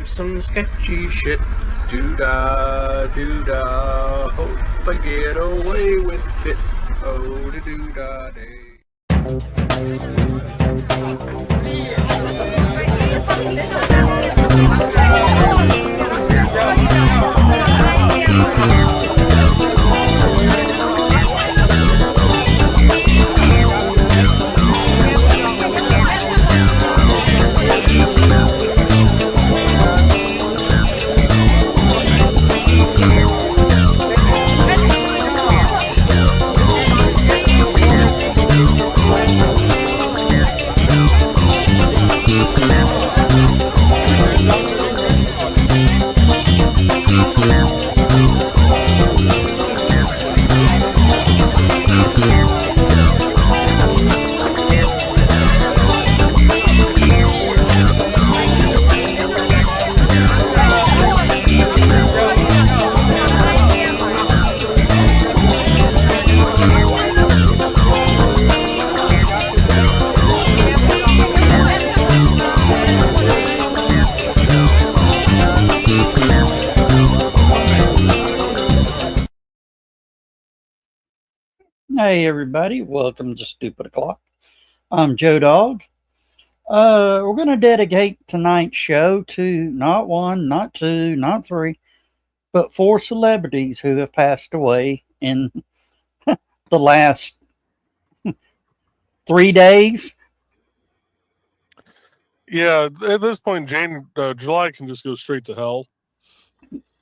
do some sketchy shit. Do-da, do-da, hope I get away with it. Oh, do-da day. Hey everybody, welcome to Stupid O'Clock. I'm Joe Dog. We're going to dedicate tonight's show to not one, not two, not three, but 4 celebrities who have passed away in the last 3 days. Yeah, at this point, July can just go straight to hell.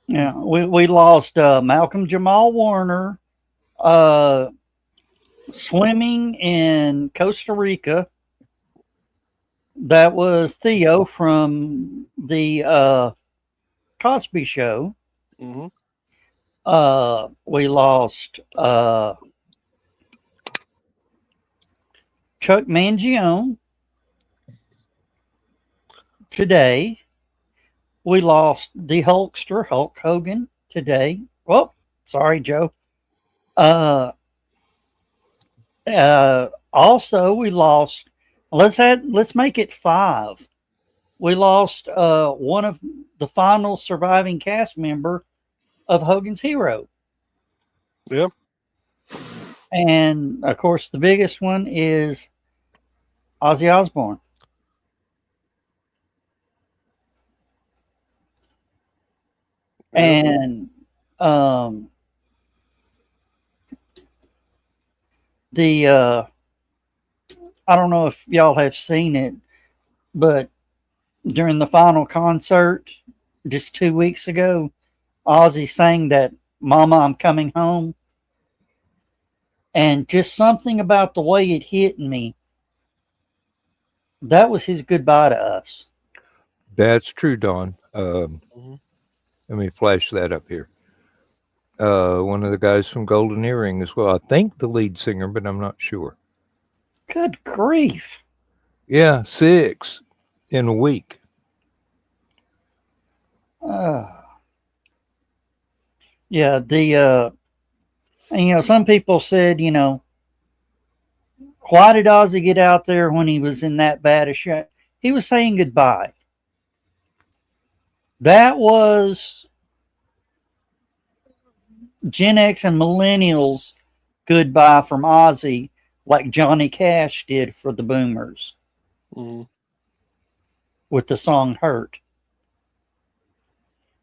Yeah, we lost Malcolm Jamal Warner, swimming in Costa Rica. That was Theo from the Cosby Show. Mm-hmm. We lost Chuck Mangione today. We lost the Hulkster, Hulk Hogan, today. Well, sorry, Joe. Also, we lost. Let's make it 5. We lost one of the final surviving cast member of Hogan's Hero. Yeah. And of course, the biggest one is Ozzy Osbourne. And I don't know if y'all have seen it, but during the final concert just 2 weeks ago, Ozzy sang that "Mama, I'm Coming Home," and just something about the way it hit me. That was his goodbye to us. That's true, Don. Mm-hmm. Let me flash that up here. One of the guys from Golden Earring as well. I think the lead singer, but I'm not sure. Good grief. Yeah, 6 in a week. Yeah, and some people said, why did Ozzy get out there when he was in that bad a shape? He was saying goodbye. That was Gen X and millennials goodbye from Ozzy, like Johnny Cash did for the boomers. Mm-hmm. With the song Hurt.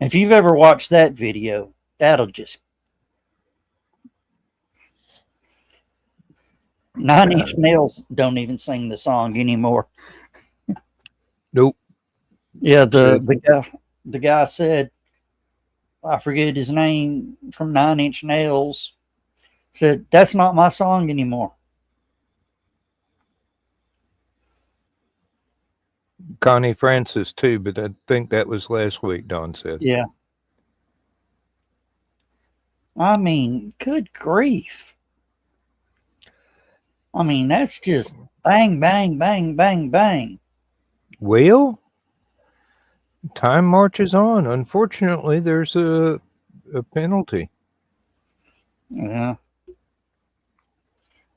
If you've ever watched that video, that'll just 9 Inch Nails don't even sing the song anymore. Nope. Yeah, the guy said, I forget his name, from 9 Inch Nails, said, that's not my song anymore. Connie Francis too, but I think that was last week, Don said. Yeah. I mean, good grief. I mean, that's just bang, bang, bang, bang, bang. Well, time marches on. Unfortunately, there's a penalty. Yeah.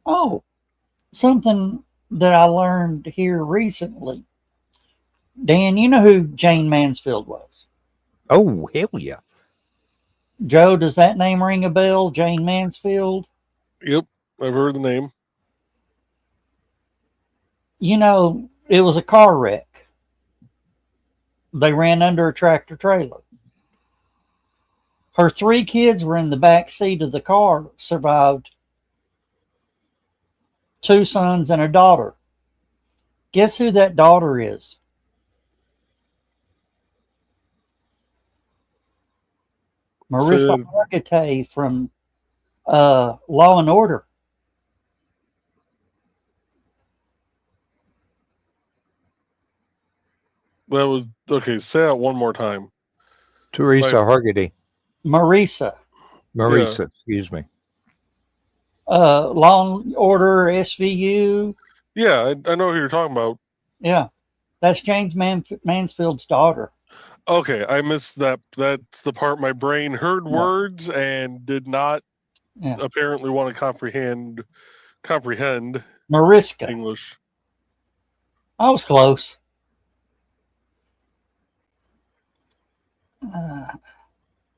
Oh, something that I learned here recently. Dan, you know who Jane Mansfield was? Oh, hell yeah. Joe, does that name ring a bell? Jane Mansfield? Yep, I've heard the name. You know, it was a car wreck. They ran under a tractor trailer. Her 3 kids were in the back seat of the car, survived. 2 sons and a daughter. Guess who that daughter is? Marissa So, Hargitay from Law and Order. that was okay. Say that one more time. Teresa Hargitay. Marissa. Marisa, excuse me. Law and Order, SVU. Yeah, I know who you're talking about. Yeah, that's James Mansfield's daughter. Okay, I missed that. That's the part my brain heard words and did not apparently want to comprehend Mariska. English. I was close.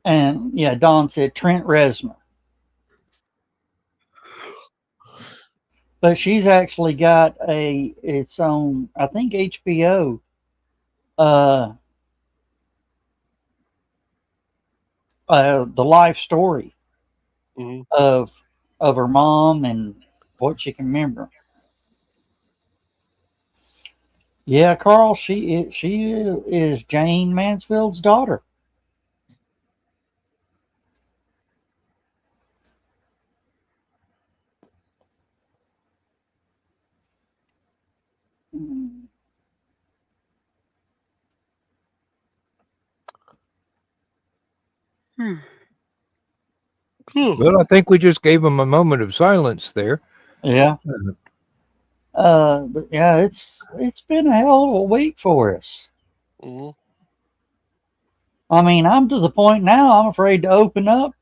And yeah, Don said Trent Reznor. But she's actually got its own, I think HBO. The life story of her mom and what she can remember. Yeah, Carl, she is Jane Mansfield's daughter. Well, I think we just gave them a moment of silence there. Yeah. But yeah, it's been a hell of a week for us. I mean, I'm to the point now I'm afraid to open up,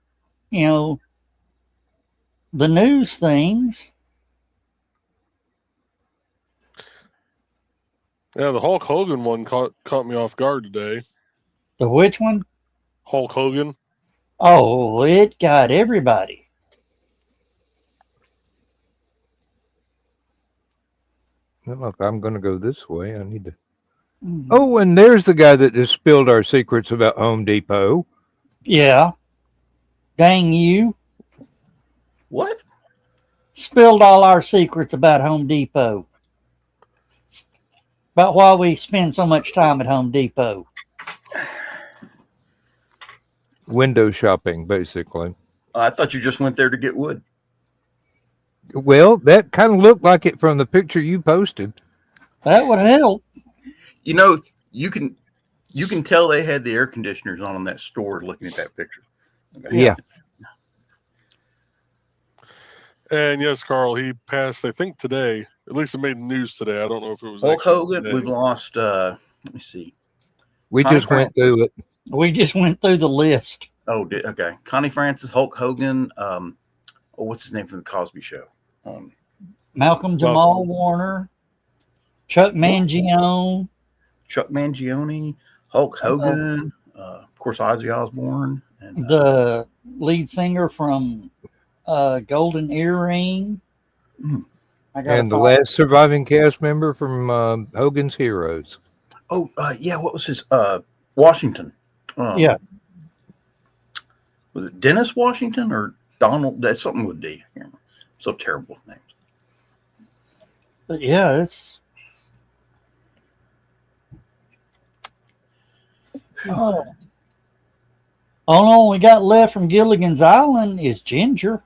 the news things. Yeah, the Hulk Hogan one caught me off guard today. The which one? Hulk Hogan. Oh, it got everybody. Well, look, I'm going to go this way. I need to. Oh, and there's the guy that just spilled our secrets about Home Depot. Yeah. Dang you. What? Spilled all our secrets about Home Depot. About why we spend so much time at Home Depot. Window shopping, basically. I thought you just went there to get wood. Well, that kind of looked like it from the picture you posted. That would help. You know, you can tell they had the air conditioners on in that store looking at that picture. Okay. Yeah. And yes, Carl, he passed, I think, today. At least it made the news today. I don't know if it was Hulk Hogan. today. We've lost. Let me see. We Connie just went through it. We just went through the list. Oh, okay. Connie Francis, Hulk Hogan. What's his name from the Cosby Show? Malcolm Jamal Warner, Chuck Mangione, Hulk Hogan, of course, Ozzy Osbourne, and the lead singer from Golden Earring. And the last surviving cast member from Hogan's Heroes. Yeah, what was his? Washington. Yeah. Was it Dennis Washington or Donald? That's something with D. I can't remember. So terrible names. But yeah, it's. All we got left from Gilligan's Island is Ginger.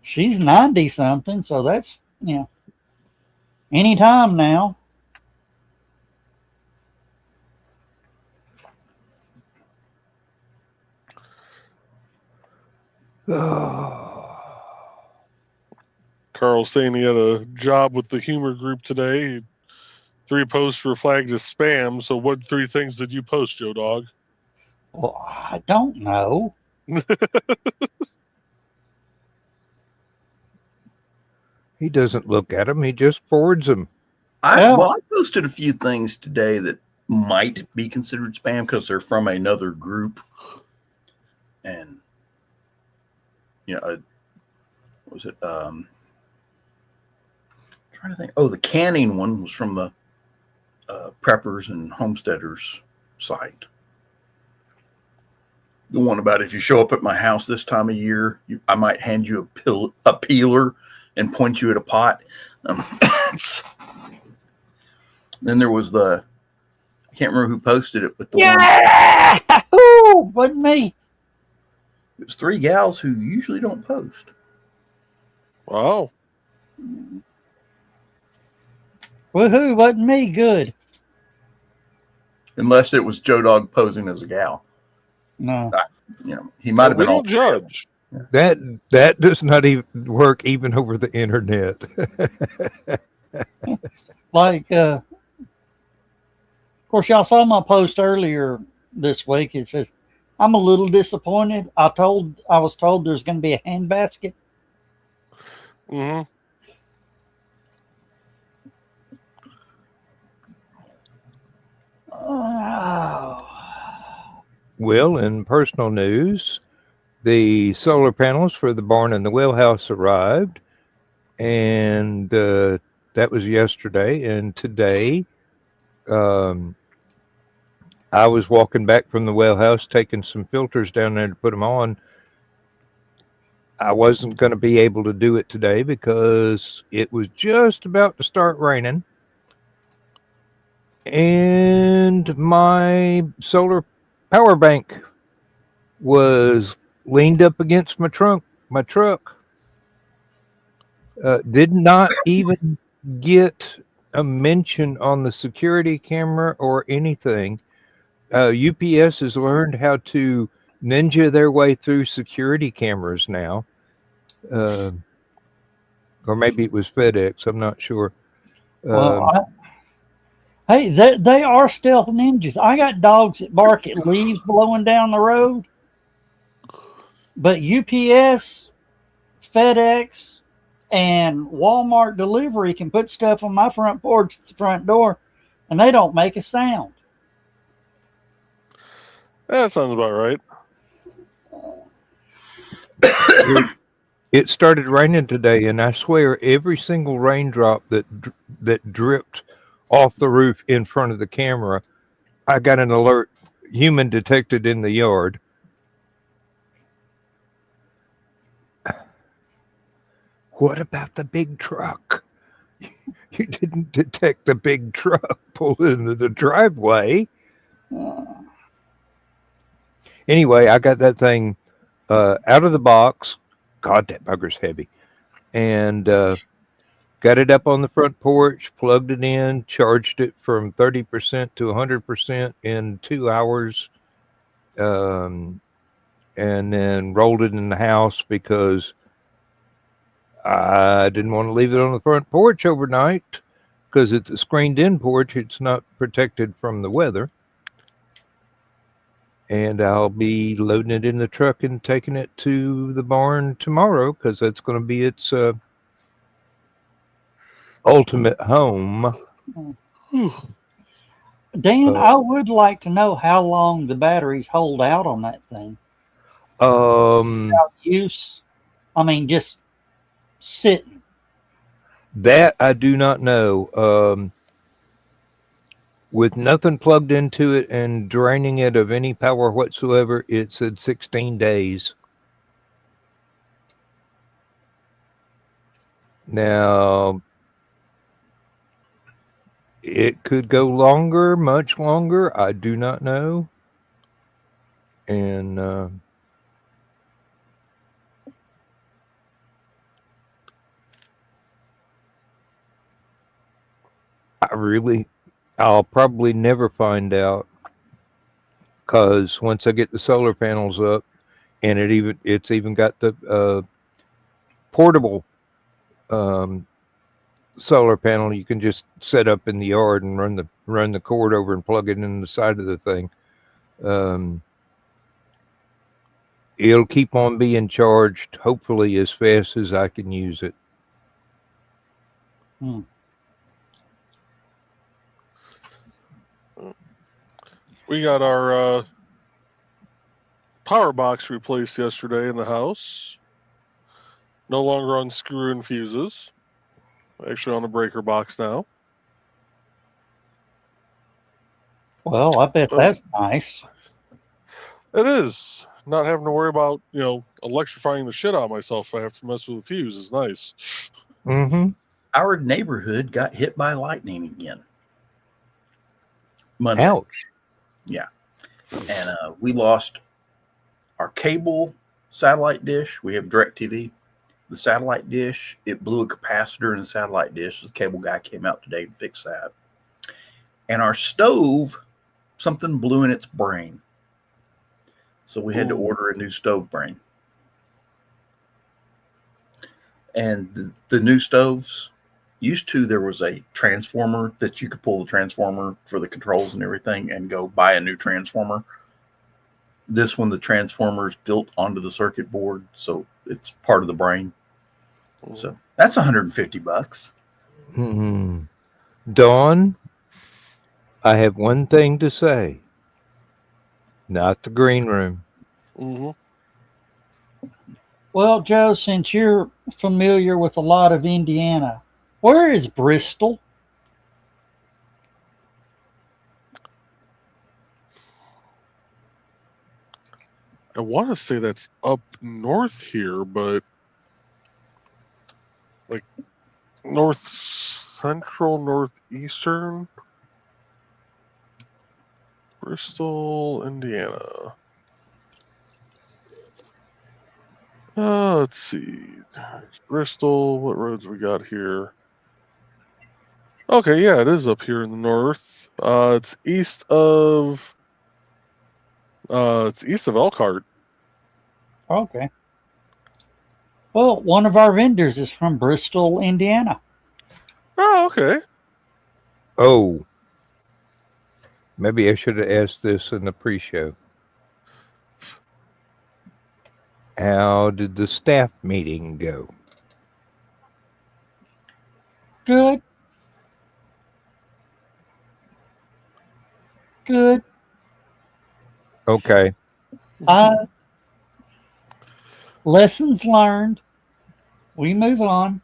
She's 90 something, so that's anytime now. Carl's saying he had a job with the humor group today. 3 posts were flagged as spam. So what 3 things did you post, Joe Dog? Well, I don't know. He doesn't look at them. He just forwards them. Yeah. I posted a few things today that might be considered spam because they're from another group. And, what was it? Trying to think. Oh, the canning one was from the preppers and homesteaders site. The one about if you show up at my house this time of year, I might hand you a peeler and point you at a pot. Then there was I can't remember who posted it, but Yeah! Ooh, wasn't me. It was 3 gals who usually don't post. Wow. Woohoo, wasn't me. Good. Unless it was Joe Dog posing as a gal. No. He might have We been all don't judge. That does not even work even over the internet. Like, of course, y'all saw my post earlier this week. It says, I'm a little disappointed. I was told there's going to be a handbasket. Mm-hmm. Oh. Well, in personal news, the solar panels for the barn and the well house arrived, and that was yesterday. And today, I was walking back from the well house, taking some filters down there to put them on. I wasn't going to be able to do it today because it was just about to start raining. And my solar power bank was leaned up against my truck. Did not even get a mention on the security camera or anything. UPS has learned how to ninja their way through security cameras now. Or maybe it was FedEx. I'm not sure. Well, hey, they are stealth ninjas. I got dogs that bark at leaves blowing down the road. But UPS, FedEx, and Walmart delivery can put stuff on my front porch at the front door, and they don't make a sound. That sounds about right. It started raining today, and I swear every single raindrop that dripped off the roof in front of the camera, I got an alert, human detected in the yard. What about the big truck? You didn't detect the big truck pull into the driveway. Anyway, I got that thing out of the box. God, that bugger's heavy. And got it up on the front porch, plugged it in, charged it from 30% to 100% in 2 hours, and then rolled it in the house because I didn't want to leave it on the front porch overnight because it's a screened-in porch. It's not protected from the weather. And I'll be loading it in the truck and taking it to the barn tomorrow because that's going to be its ultimate home. Dan, I would like to know how long the batteries hold out on that thing. Without use. I mean, just sitting. That I do not know. With nothing plugged into it and draining it of any power whatsoever, it said 16 days. Now, it could go longer, much longer. I do not know. And I'll probably never find out because once I get the solar panels up, and it's even got the portable solar panel you can just set up in the yard and run the cord over and plug it in the side of the thing. It'll keep on being charged hopefully as fast as I can use it. Hmm. We got our power box replaced yesterday in the house. No longer on screw and fuses. Actually on a breaker box now. Well, I bet that's nice. It is. Not having to worry about, electrifying the shit out of myself if I have to mess with a fuse is nice. Mm-hmm. Our neighborhood got hit by lightning again. Monday. Ouch. Yeah. And we lost our cable satellite dish. We have DirecTV. The satellite dish, it blew a capacitor in the satellite dish. The cable guy came out today and fixed that. And our stove, something blew in its brain. So we had to order a new stove brain. And the new stoves, used to, there was a transformer that you could pull the transformer for the controls and everything and go buy a new transformer. This one, the transformer is built onto the circuit board, so it's part of the brain. So that's $150. Mm-hmm. Dawn, I have one thing to say. Not the green room. Mm-hmm. Well, Joe, since you're familiar with a lot of Indiana, where is Bristol? I want to say that's up north here, but like north central, northeastern. Bristol, Indiana. Let's see. Bristol, what roads we got here? Okay, yeah, it is up here in the north. It's east of Elkhart. Okay. Well, one of our vendors is from Bristol, Indiana. Oh, okay. Oh. Maybe I should have asked this in the pre-show. How did the staff meeting go? Good. Good. Okay. Lessons learned. We move on.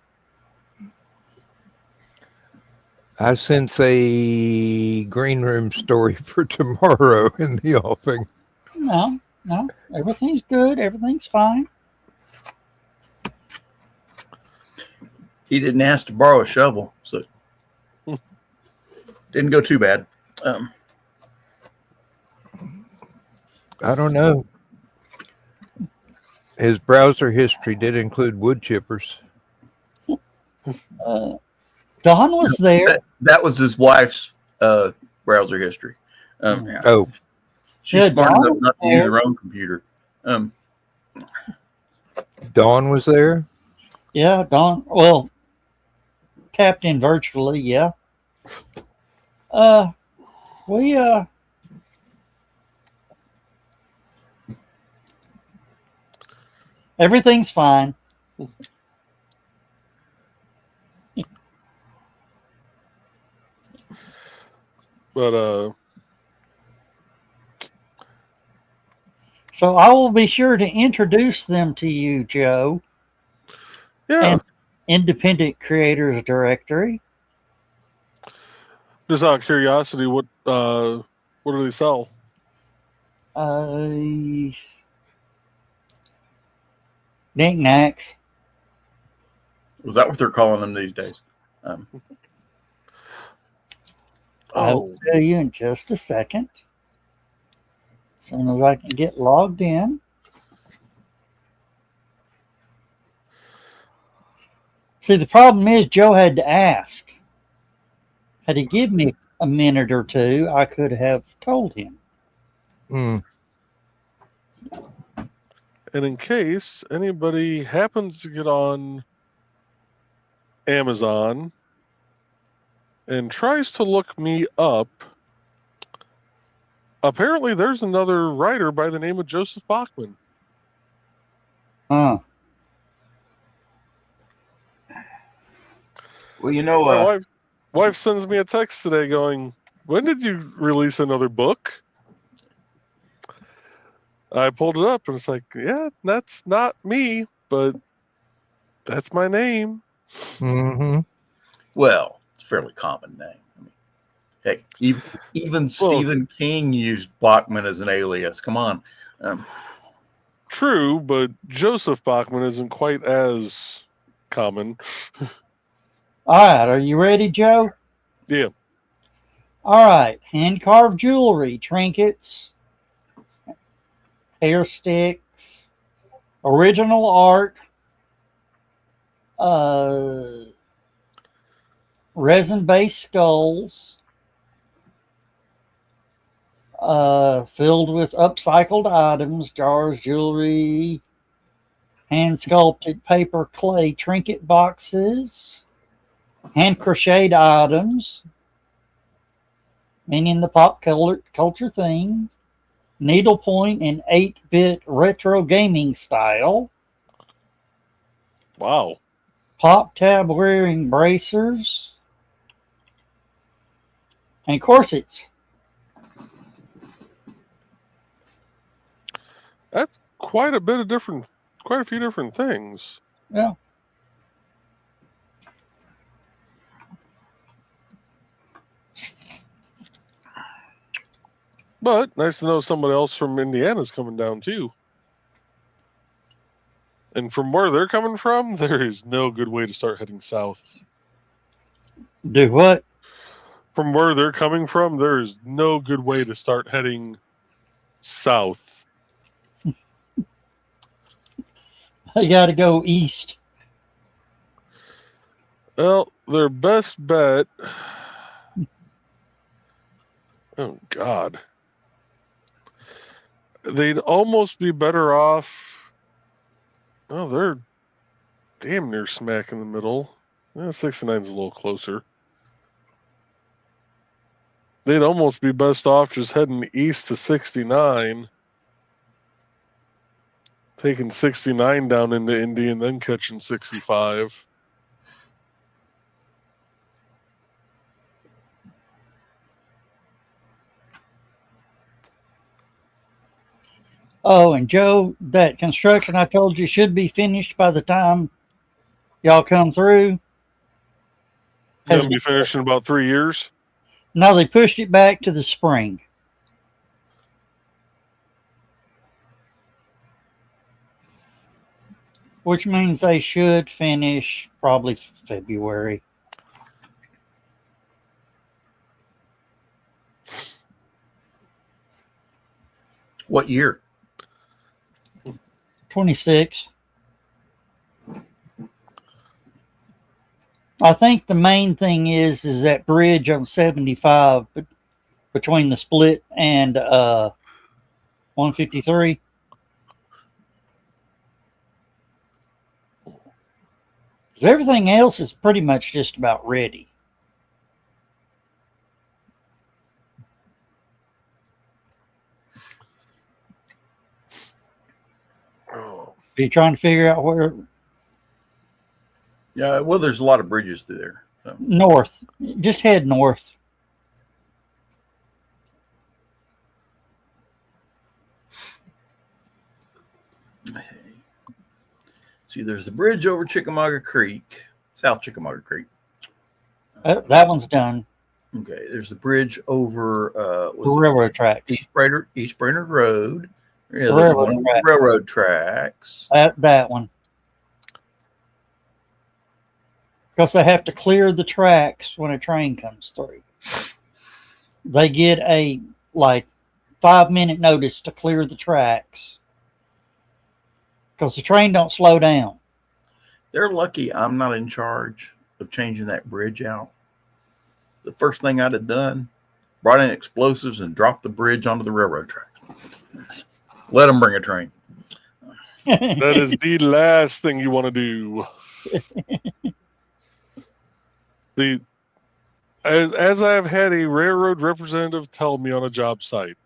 I sense a green room story for tomorrow in the offing. No. Everything's good. Everything's fine. He didn't ask to borrow a shovel, so didn't go too bad. I don't know. His browser history did include wood chippers. Dawn was there. That was his wife's browser history. Yeah. Oh, She's smart Dawn enough not to was use her own computer. Dawn was there? Yeah, Dawn. Well, tapped in virtually, yeah. We everything's fine. But So I will be sure to introduce them to you, Joe. yeah. And Independent Creators Directory. Just out of curiosity, what do they sell? Knickknacks. Was that what they're calling them these days? I'll tell you in just a second. As soon as I can get logged in. See, the problem is Joe had to ask. Had he given me a minute or two, I could have told him. Mm. And in case anybody happens to get on Amazon and tries to look me up, apparently there's another writer by the name of Joseph Bachman. Well, you know, My wife sends me a text today going, "When did you release another book?" I pulled it up and it's like, yeah, that's not me, but that's my name. Mm-hmm. well, it's a fairly common name. I mean, heck, even Stephen King used Bachman as an alias. Come on. True, but Joseph Bachman isn't quite as common. All right, are you ready, Joe? Yeah. All right, hand-carved jewelry, trinkets, hair sticks, original art, resin-based skulls, filled with upcycled items, jars, jewelry, hand-sculpted paper clay trinket boxes, hand-crocheted items, meaning the pop culture theme, needlepoint and 8-bit retro gaming style, Wow. pop tab wearing bracers, and corsets. That's quite a few different things. Yeah. But nice to know somebody else from Indiana's coming down too. And from where they're coming from, there is no good way to start heading south. Do what? From where they're coming from, there is no good way to start heading south. They got to go east. Well, their best bet. Oh, God. They'd almost be better off. Oh, they're damn near smack in the middle. 69's a little closer. They'd almost be best off just heading east to 69, taking 69 down into Indy, and then catching 65. Oh, and Joe, that construction I told you should be finished by the time y'all come through. It'll be finished in about 3 years. No, they pushed it back to the spring. Which means they should finish probably February. What year? 26. I think the main thing is that bridge on 75 between the split and 153. Because everything else is pretty much just about ready. Oh. Are you trying to figure out where? Yeah, well, there's a lot of bridges through there. So. North. Just head north. See, there's the bridge over Chickamauga Creek, South Chickamauga Creek. That one's done. Okay, there's the bridge over The railroad tracks. East Brainerd Road. Yeah, The there's railroad one tracks. railroad tracks. That one. Because they have to clear the tracks when a train comes through. They get a 5-minute notice to clear the tracks. Because the train don't slow down. They're lucky I'm not in charge of changing that bridge out. The first thing I'd have done, brought in explosives and dropped the bridge onto the railroad tracks. Let them bring a train. That is the last thing you want to do. As I have had a railroad representative tell me on a job site,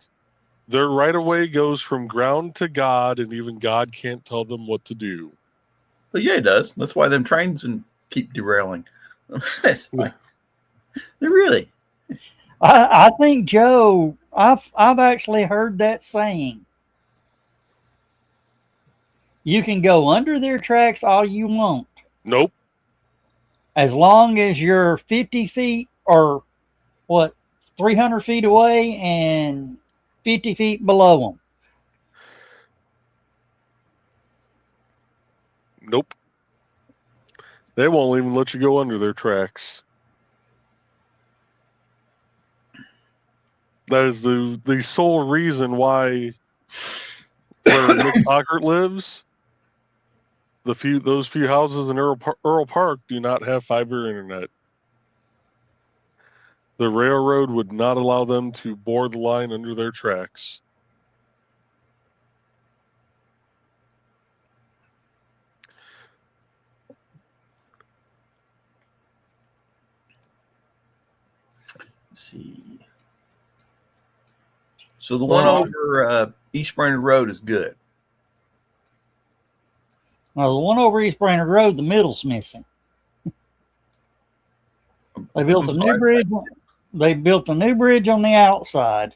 their right of way goes from ground to God, and even God can't tell them what to do. But yeah, it does. That's why them trains and keep derailing. It's like, they're really. I think, Joe, I've actually heard that saying. You can go under their tracks all you want, Nope. as long as you're 50 feet or what, 300 feet away and 50 feet below them. Nope. They won't even let you go under their tracks. That is the sole reason why where Nick Pockert lives, those few houses in Earl Park do not have fiber internet. The railroad would not allow them to bore the line under their tracks. Let's see. So the one over East Brainerd Road is good. Now, the one over East Brainerd Road, the middle's missing. They built a new bridge. They built a new bridge on the outside.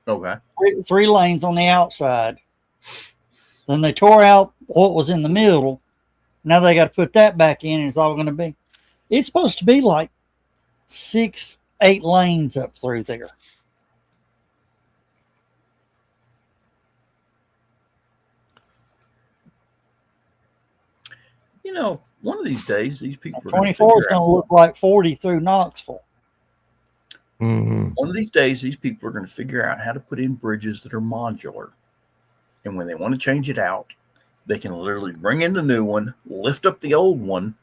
Okay. Three lanes on the outside. Then they tore out what was in the middle. Now they got to put that back in, and it's all going to be. It's supposed to be like 6-8 lanes up through there. You know, one of these days, these people are 24 is going to look like 40 through Knoxville. Mm-hmm. One of these days, these people are going to figure out how to put in bridges that are modular. And when they want to change it out, they can literally bring in the new one, lift up the old one,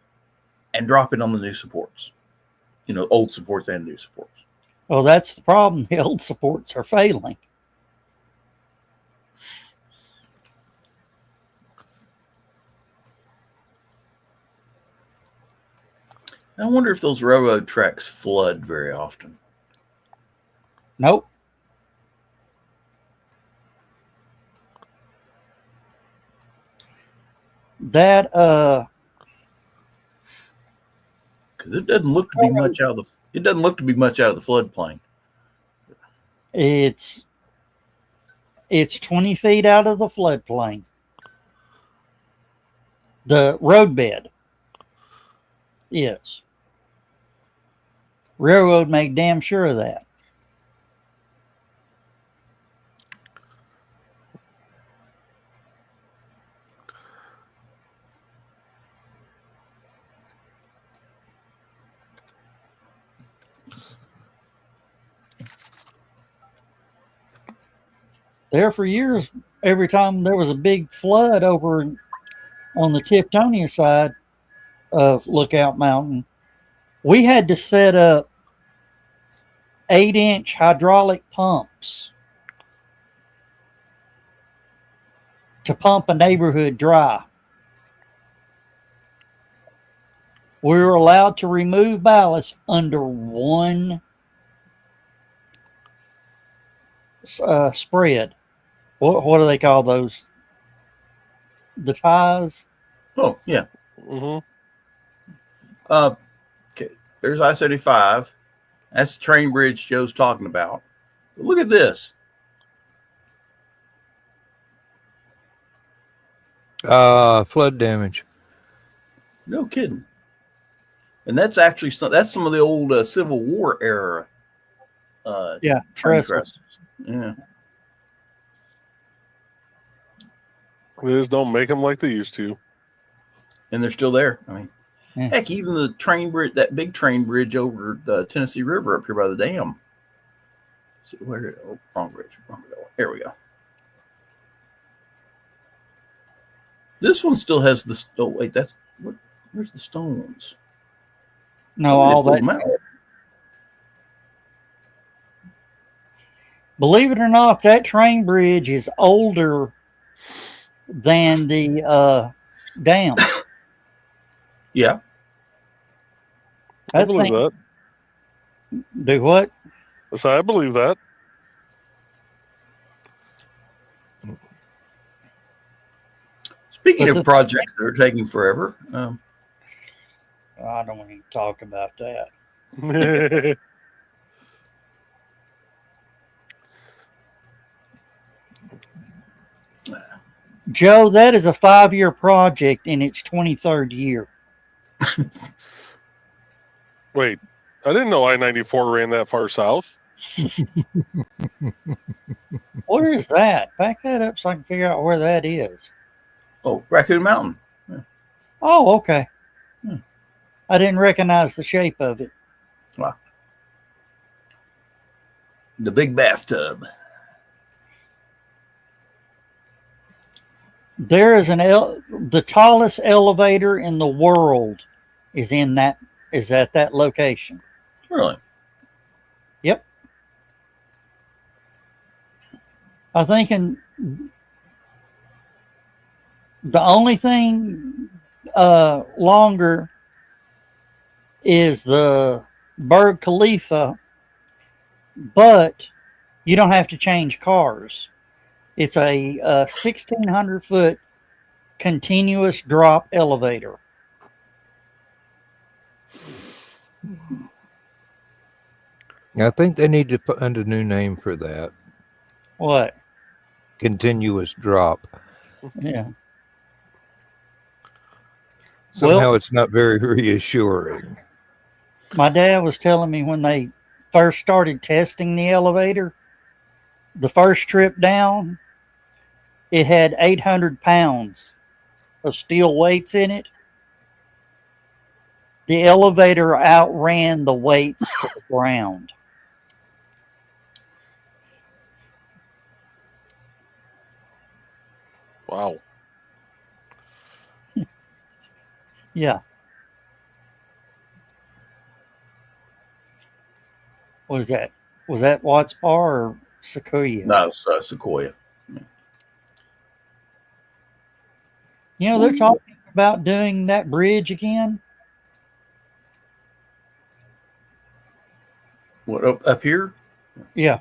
and drop it on the new supports. You know, old supports and new supports. Well, that's the problem. The old supports are failing. I wonder if those railroad tracks flood very often. Nope. That because it doesn't look to be much out of the floodplain. it's 20 feet out of the floodplain. The roadbed. Yes. Railroad made damn sure of that. There for years, every time there was a big flood over on the Tiftonia side of Lookout Mountain, we had to set up 8-inch hydraulic pumps to pump a neighborhood dry. We were allowed to remove ballast under one spread. What do they call those? The ties? Oh, yeah. Mm-hmm. Okay. There's I-75. That's the train bridge Joe's talking about. But look at this. Flood damage. No kidding. And that's actually some of the old Civil War era train trestles. Yeah. They just don't make them like they used to. And they're still there. I mean, heck, even the train bridge, that big train bridge over the Tennessee River up here by the dam. So wrong bridge. There we go. This one still has the. Oh wait, that's what? Where's the stones? No, all that. Believe it or not, that train bridge is older than the dam. Yeah. I believe that. Do what? So I believe that. Speaking of projects that are taking forever, I don't want to talk about that. Joe, that is a 5-year project in its 23rd year. Wait, I didn't know I-94 ran that far south. Where is that? Back that up so I can figure out where that is. Oh, Raccoon Mountain. Oh, okay. Hmm. I didn't recognize the shape of it. Wow. The big bathtub. There is the tallest elevator in the world is at that location. Really? Yep. I think the only thing longer is the Burj Khalifa, but you don't have to change cars. It's a 1,600 foot continuous drop elevator. I think they need to find a new name for that. What? Continuous drop. Yeah. Somehow it's not very reassuring. My dad was telling me when they first started testing the elevator, the first trip down, it had 800 pounds of steel weights in it. The elevator outran the weights to the ground. Wow. Yeah. What is that? Was that Watts Bar or Sequoia? No, it's Sequoia. You know, they're talking about doing that bridge again. What, up here? Yeah.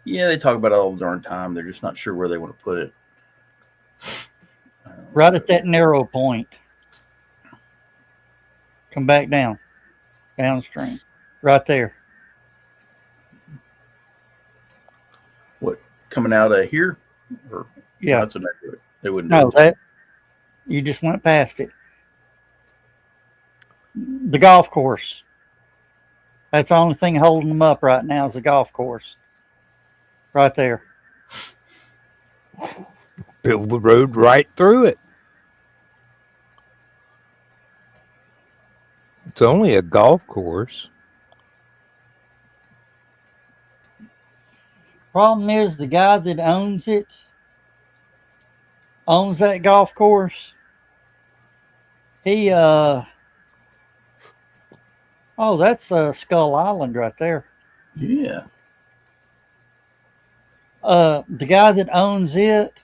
Yeah, they talk about it all the darn time. They're just not sure where they want to put it. Right at that narrow point. Come back down. Downstream. Right there. What, coming out of here? Or, Yeah. That's a neighborhood. They wouldn't do No, it. that you just went past it. The golf course. That's the only thing holding them up right now is the golf course. Right there. Build the road right through it. It's only a golf course. Problem is the guy that owns that golf course. He oh, that's Skull Island right there. Yeah. The guy that owns it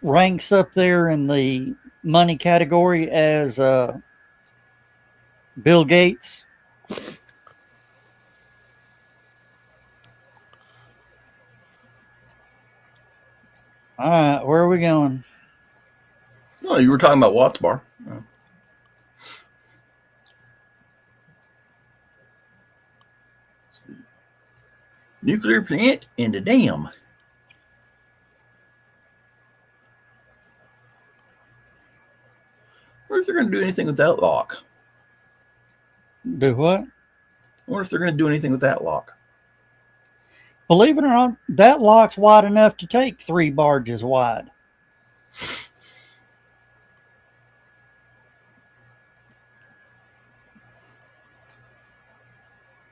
ranks up there in the money category as Bill Gates. All right, where are we going? Oh, you were talking about Watts Bar. Oh. Nuclear plant and a dam. I wonder if they're going to do anything with that lock. Do what? I wonder if they're going to do anything with that lock. Believe it or not, that lock's wide enough to take 3 barges wide.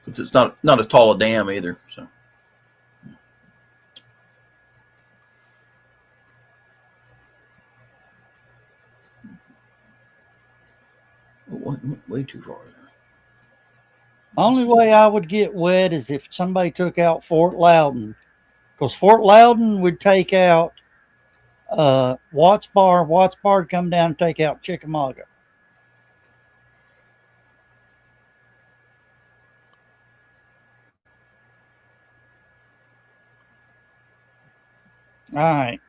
It's not as tall a dam either. So. Way too far there. Only way I would get wet is if somebody took out Fort Loudon, because Fort Loudon would take out Watts Bar. Watts Bar would come down and take out Chickamauga. All right.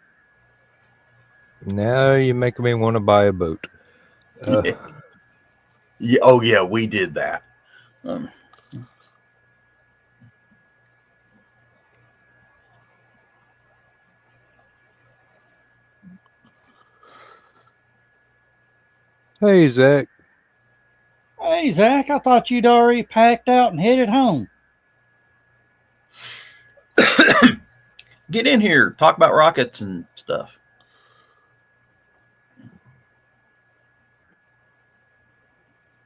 Now you're making me want to buy a boat. Yeah, oh yeah, we did that. Hey, Zach. Hey, Zach, I thought you'd already packed out and headed home. Get in here, talk about rockets and stuff.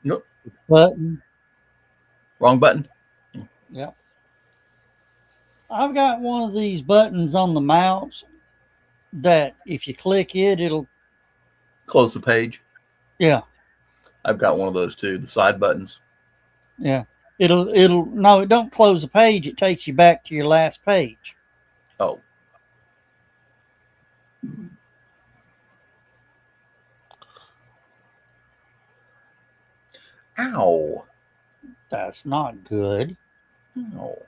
Nope, Button. wrong button. Yep. I've got one of these buttons on the mouse that if you click it, it'll. Close the page. Yeah. I've got one of those too. The side buttons. Yeah. No, it don't close the page. It takes you back to your last page. Oh. Ow. That's not good. No.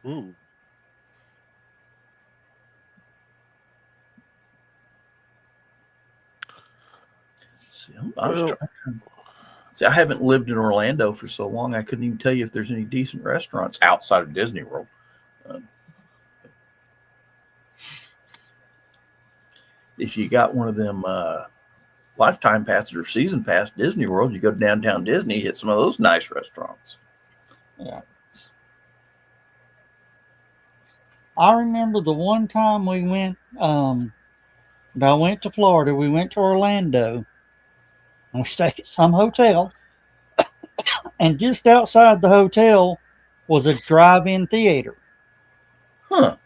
Ooh. See, I haven't lived in Orlando for so long, I couldn't even tell you if there's any decent restaurants outside of Disney World. If you got one of them lifetime passes or season pass Disney World, you go to downtown Disney, hit some of those nice restaurants. Yeah. I remember the one time we went, I went to Florida, we went to Orlando, and we stayed at some hotel, and just outside the hotel was a drive-in theater. Huh.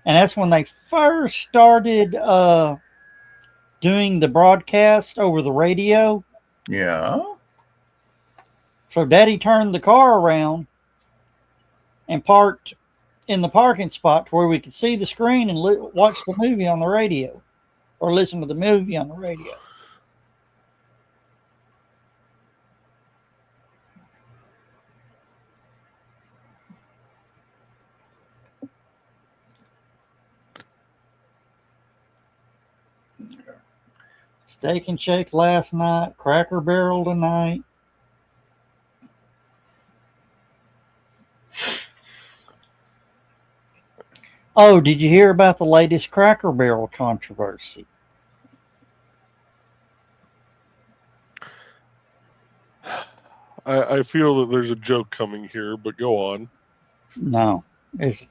And that's when they first started doing the broadcast over the radio. Yeah. So Daddy turned the car around and parked in the parking spot to where we could see the screen and watch the movie on the radio or listen to the movie on the radio. Steak and Shake last night, Cracker Barrel tonight. Oh, did you hear about the latest Cracker Barrel controversy? I feel that there's a joke coming here, but go on. No, this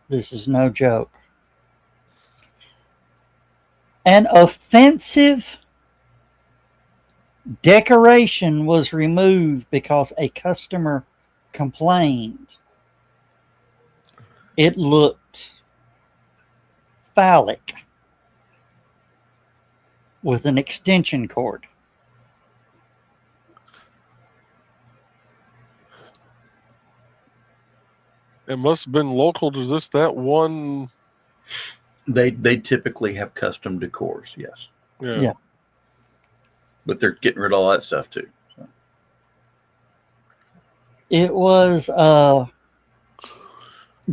is no joke. An offensive decoration was removed because a customer complained. It looked phallic with an extension cord. It must have been local to just that one. They typically have custom decors, yes. Yeah. But they're getting rid of all that stuff too. So. It was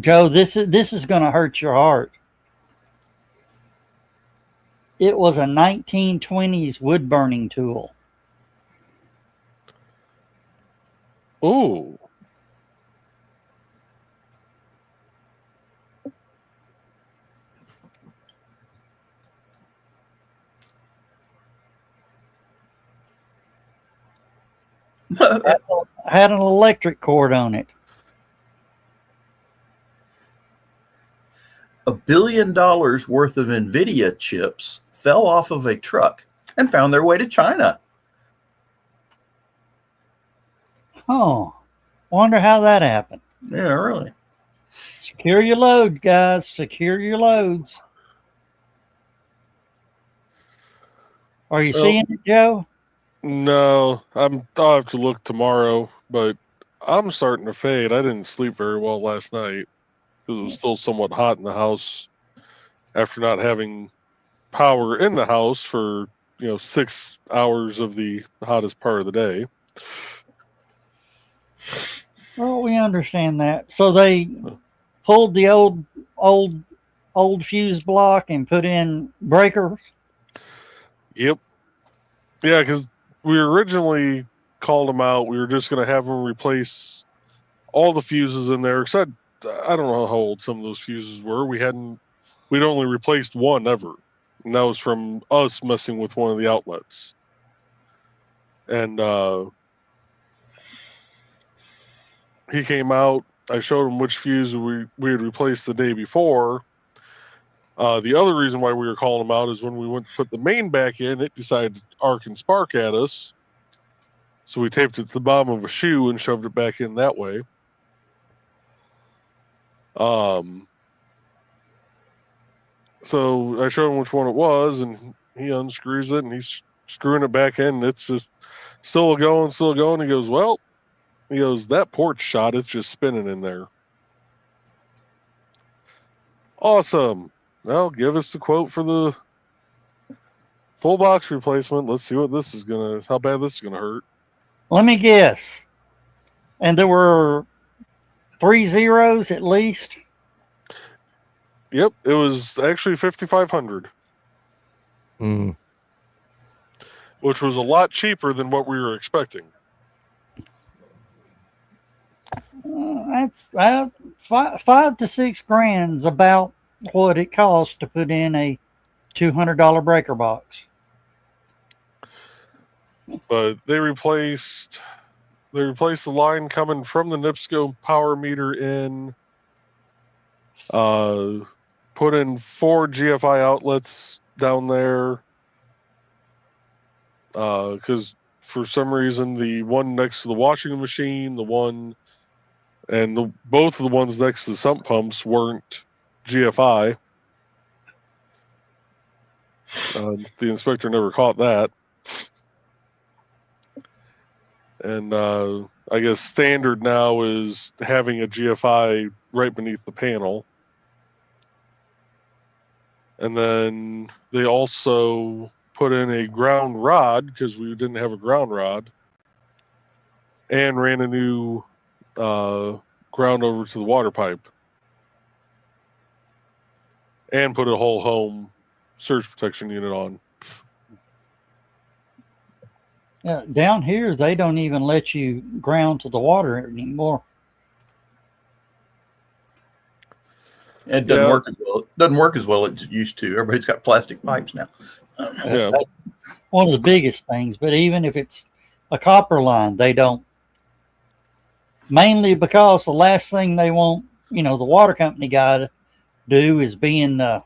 Joe, this is going to hurt your heart. It was a 1920s wood burning tool. Oh. Had an electric cord on it. $1 billion worth of NVIDIA chips fell off of a truck and found their way to China. Oh, wonder how that happened. Yeah, really. Secure your load, guys. Secure your loads. Are you seeing it, Joe? No, I'll have to look tomorrow, but I'm starting to fade. I didn't sleep very well last night because it was still somewhat hot in the house after not having power in the house for 6 hours of the hottest part of the day. Well, we understand that. So they pulled the old old fuse block and put in breakers? Yep. Yeah, because we originally called them out. We were just going to have them replace all the fuses in there. Except I don't know how old some of those fuses were. We'd only replaced one ever, and that was from us messing with one of the outlets. And he came out. I showed him which fuse we had replaced the day before. The other reason why we were calling him out is when we went to put the main back in, it decided to arc and spark at us. So we taped it to the bottom of a shoe and shoved it back in that way. So I showed him which one it was, and he unscrews it, and he's screwing it back in. And it's just still going. He goes, well, that porch shot, it's just spinning in there. Awesome. Now give us the quote for the full box replacement. Let's see how bad this is gonna hurt. Let me guess. And there were 3 zeros at least. Yep, it was actually $5,500, which was a lot cheaper than what we were expecting. That's $5 to $6 grand is about what it costs to put in a $200 breaker box. But they replaced the line coming from the NIPSCO power meter in. Put in 4 GFI outlets down there. Because for some reason the one next to the washing machine, both of the ones next to the sump pumps weren't GFI. The inspector never caught that. And I guess standard now is having a GFI right beneath the panel. And then they also put in a ground rod because we didn't have a ground rod, and ran a new ground over to the water pipe, and put a whole home surge protection unit on. Yeah, down here they don't even let you ground to the water anymore. It doesn't work as well. It doesn't work as well as it used to. Everybody's got plastic pipes now. Yeah. That's one of the biggest things. But even if it's a copper line, they don't. Mainly because the last thing they want, the water company guy to do is be in the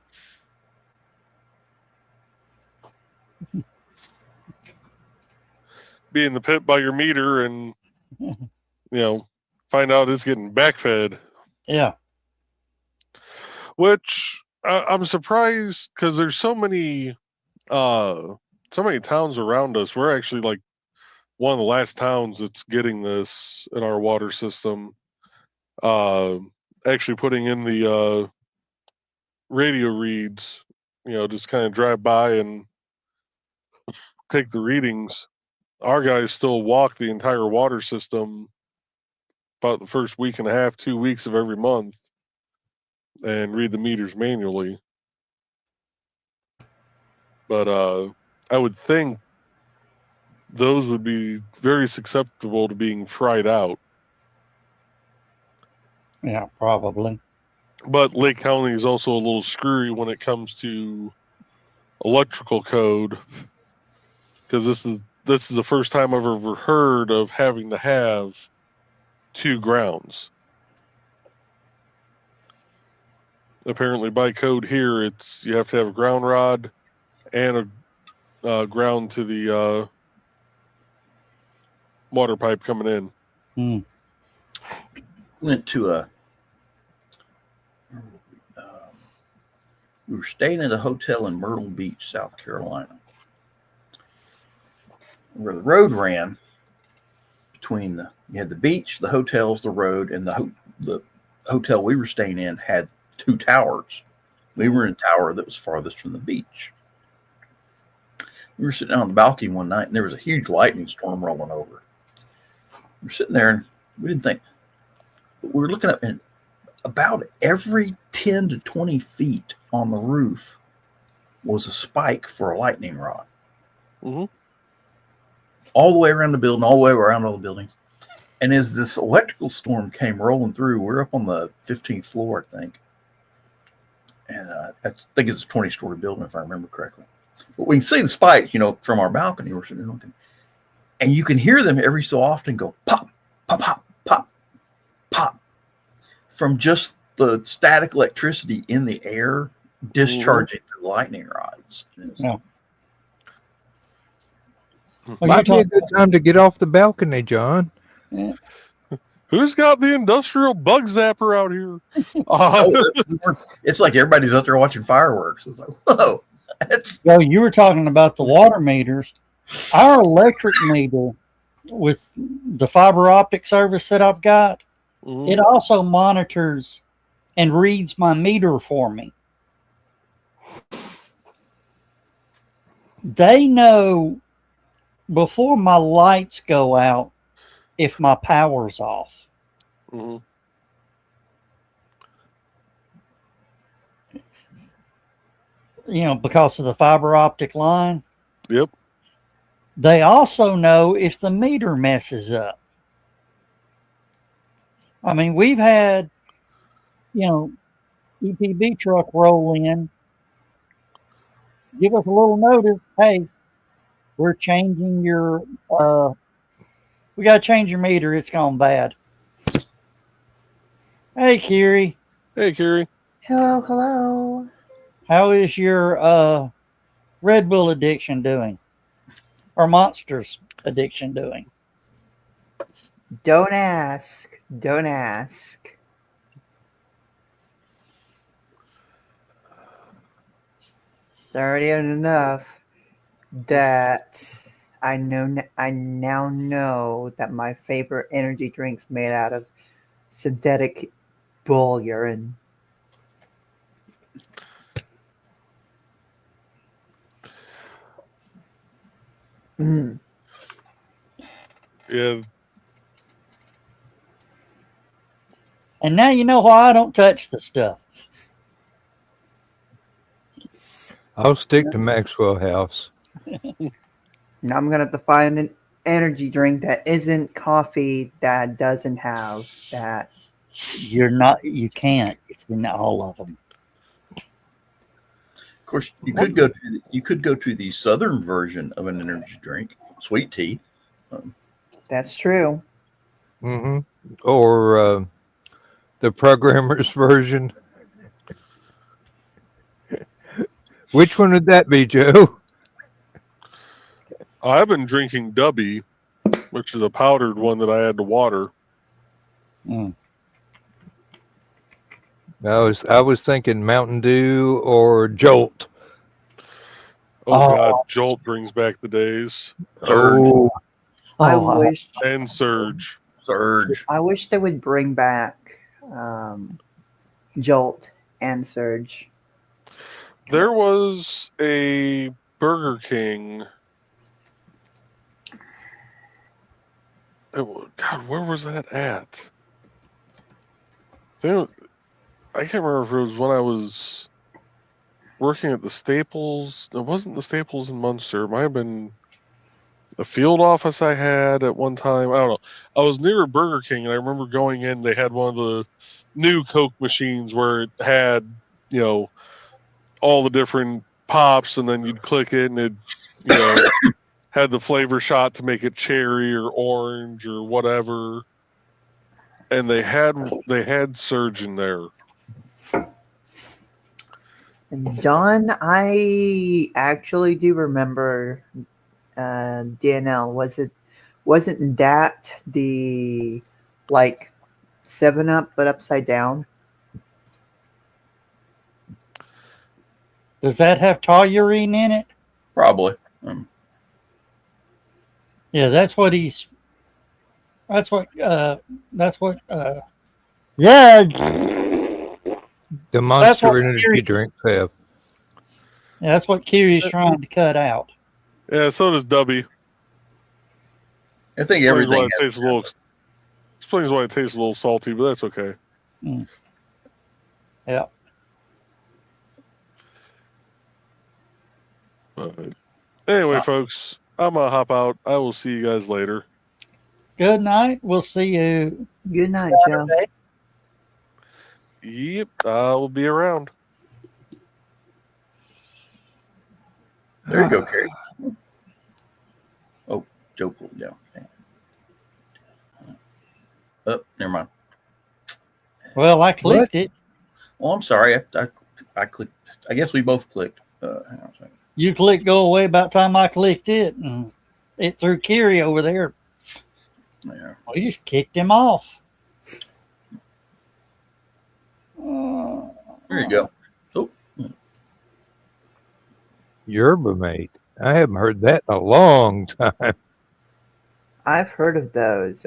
pit by your meter and find out it's getting backfed. Yeah. Which I'm surprised because there's so many towns around us. We're actually like one of the last towns that's getting this in our water system. Actually putting in the radio reads, just kind of drive by and take the readings. Our guys still walk the entire water system about the first week and a half, 2 weeks of every month, and read the meters manually. But I would think those would be very susceptible to being fried out. Yeah, probably. But Lake County is also a little screwy when it comes to electrical code, because this is the first time I've ever heard of having to have 2 grounds. Apparently, by code here, you have to have a ground rod and a ground to the water pipe coming in. Went to we were staying at a hotel in Myrtle Beach, South Carolina, where the road ran between you had the beach, the hotels, the road, and the hotel we were staying in had 2 towers. We were in a tower that was farthest from the beach. We were sitting on the balcony one night, and there was a huge lightning storm rolling over. We were sitting there, and we didn't think. But we were looking up, and about every 10 to 20 feet on the roof was a spike for a lightning rod. Mm-hmm. All the way around the building, all the way around all the buildings. And as this electrical storm came rolling through, we're up on the 15th floor, I think. And I think it's a 20-story building, if I remember correctly. But we can see the spike, from our balcony. We're sitting looking. And you can hear them every so often go pop, pop, pop, pop, pop, from just the static electricity in the air discharging the lightning rods. Yeah. Might be a good time to get off the balcony, John. Yeah. Who's got the industrial bug zapper out here? It's like everybody's out there watching fireworks. It's like, whoa. Well, you were talking about the water meters. Our electric meter with the fiber optic service that I've got, it also monitors and reads my meter for me. They know before my lights go out if my power's off. Mm-hmm. Because of the fiber optic line. Yep. They also know if the meter messes up. I mean, we've had, EPB truck roll in, give us a little notice. Hey, we're changing your, we got to change your meter. It's gone bad. Hey, Kiri. Hey, Kiri. Hello, hello. How is your Red Bull addiction doing? Or Monsters addiction doing? Don't ask. Don't ask. It's already enough that I now know that my favorite energy drink's made out of synthetic bull urine. Yeah. And now you know why I don't touch the stuff. I'll stick to Maxwell House. Now I'm gonna have to find an energy drink that isn't coffee, that doesn't have that. You can't. It's in all of them. Of course, you could go to the southern version of an energy drink, sweet tea. That's true. Mm-hmm. Or the programmer's version. Which one would that be, Joe? I've been drinking Dubby, which is a powdered one that I add to water. Mm. I was thinking Mountain Dew or Jolt. Oh God, Jolt brings back the days. Surge. I wish And Surge. I wish they would bring back Jolt and Surge. There was a Burger King. God, where was that at? I can't remember if it was when I was working at the Staples. It wasn't the Staples in Munster. It might have been a field office I had at one time. I don't know. I was near a Burger King, and I remember going in. They had one of the new Coke machines where it had, all the different pops, and then you'd click it, and it, had the flavor shot to make it cherry or orange or whatever. And they had Surge in there. And Don, I actually do remember DNL. Wasn't that the 7-Up but upside down? Does that have toluene in it? Probably. Yeah, yeah. The Monster energy drinks have. Yeah, that's what Kiri's trying to cut out. Yeah, so does Dubby. I think everything explains why it tastes a little salty, but that's okay. Yeah. But anyway, folks, I'm gonna hop out. I will see you guys later. Good night. We'll see you Good night, Joe. Saturday. Yep, I will be around. There you go, Carrie. Oh, Joe pulled it down. Oh, never mind. Well, I clicked it. Oh, I'm sorry. I clicked. I guess we both clicked. Hang on a second. You clicked go away about time I clicked it. And it threw Kerry over there. Yeah. We just kicked him off. There you go. Oh, Yerba mate. I haven't heard that in a long time. I've heard of those.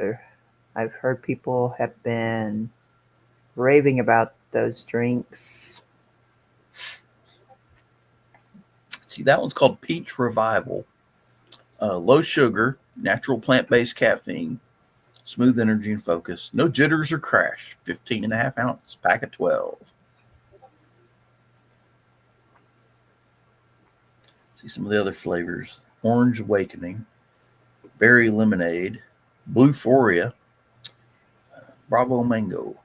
I've heard people have been raving about those drinks. see, that one's called Peach Revival. Low sugar, natural plant-based caffeine, smooth energy and focus. No jitters or crash. 15.5 ounce pack of 12. See some of the other flavors. Orange Awakening, Berry Lemonade, Bluephoria, Bravo Mango,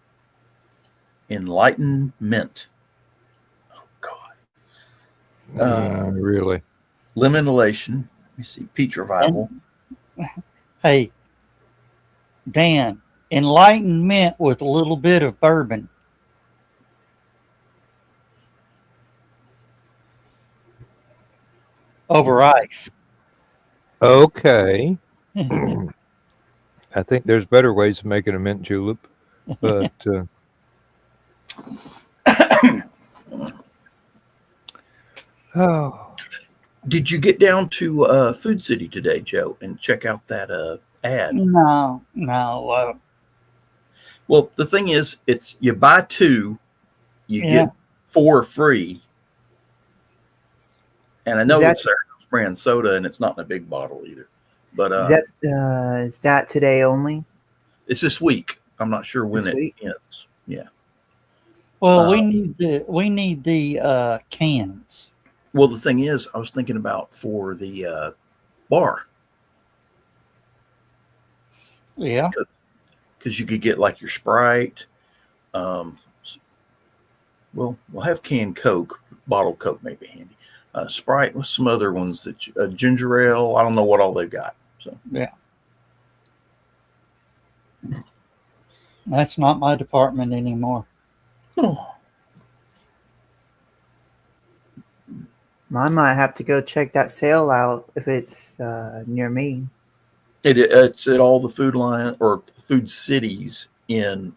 Enlightened Mint. Oh, God. Really? Lemon Elation. Let me see. Peach Revival. Hey, Dan, enlightened mint with a little bit of bourbon. Over ice. Okay. I think there's better ways of making a mint julep, but oh, Did you get down to Food City today, Joe, and check out that ad? No. Well, the thing is, it's you buy two, you get 4 free. And I know it's their brand soda, and it's not in a big bottle either. But Is that today only? it's this week. I'm not sure when This it week? ends. Yeah. Well, we need the cans. Well, the thing is, I was thinking about for the bar. Yeah. Because you could get like your Sprite. We'll have canned Coke, bottled Coke may be handy. Sprite with some other ones that ginger ale. I don't know what all they've got. So Yeah. That's not my department anymore. oh, I might have to go check that sale out if it's near me. it's at all the food line or food cities in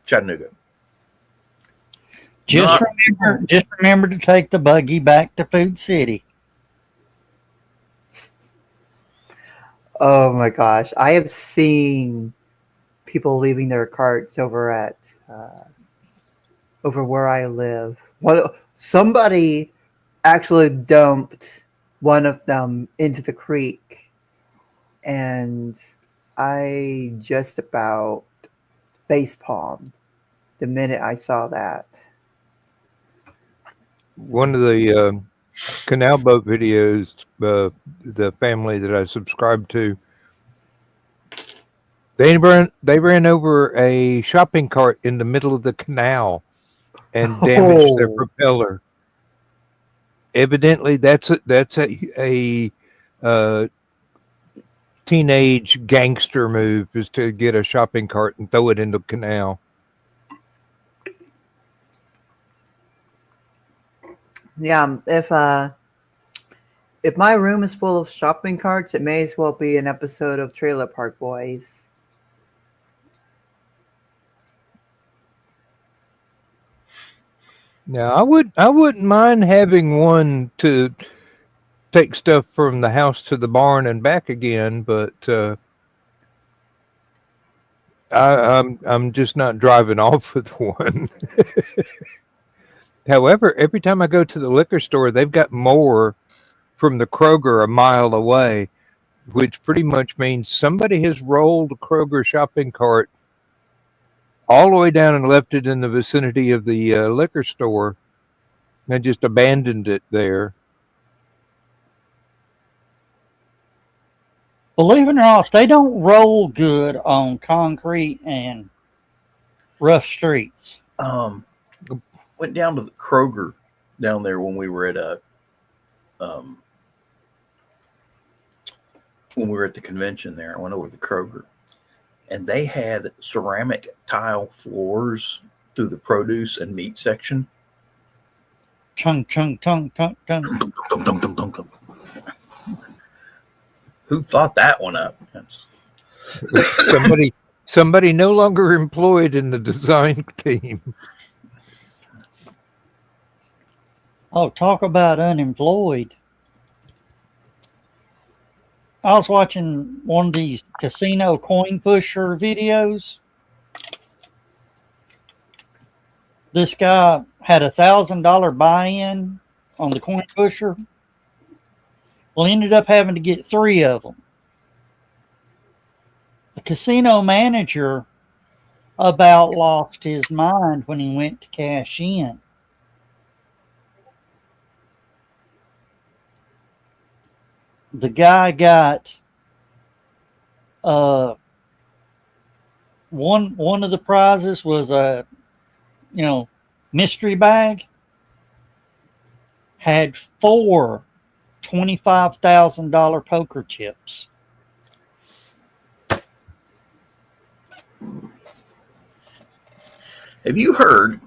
Chattanooga. Just remember to take the buggy back to Food City. Oh my gosh. I have seen people leaving their carts over at over where I live. Somebody actually dumped one of them into the creek, and I just about face palmed the minute I saw that. one of the canal boat videos, the family that I subscribed to, they ran over a shopping cart in the middle of the canal and damaged their propeller. Evidently, that's a teenage gangster move, is to get a shopping cart and throw it into the canal. Yeah, if my room is full of shopping carts, it may as well be an episode of Trailer Park Boys. Now, I wouldn't mind having one to take stuff from the house to the barn and back again, but I'm just not driving off with one. However, every time I go to the liquor store, they've got more from the Kroger a mile away, which pretty much means somebody has rolled a Kroger shopping cart all the way down and left it in the vicinity of the liquor store and just abandoned it there. Believe it or not, they don't roll good on concrete and rough streets. Went down to the Kroger down there when we were at the convention there. I went over to the Kroger, and they had ceramic tile floors through the produce and meat section. Chung, chung, chung, chung, chung. Dunk, dunk, dunk, dunk, dunk, dunk. Who thought that one up? Somebody no longer employed in the design team. Oh, talk about unemployed. I was watching one of these casino coin pusher videos. This guy had $1,000 buy-in on the coin pusher. Well, he ended up having to get 3 of them. The casino manager about lost his mind when he went to cash in. The guy got one of the prizes was a mystery bag. Had 4 $25,000 poker chips. Have you heard?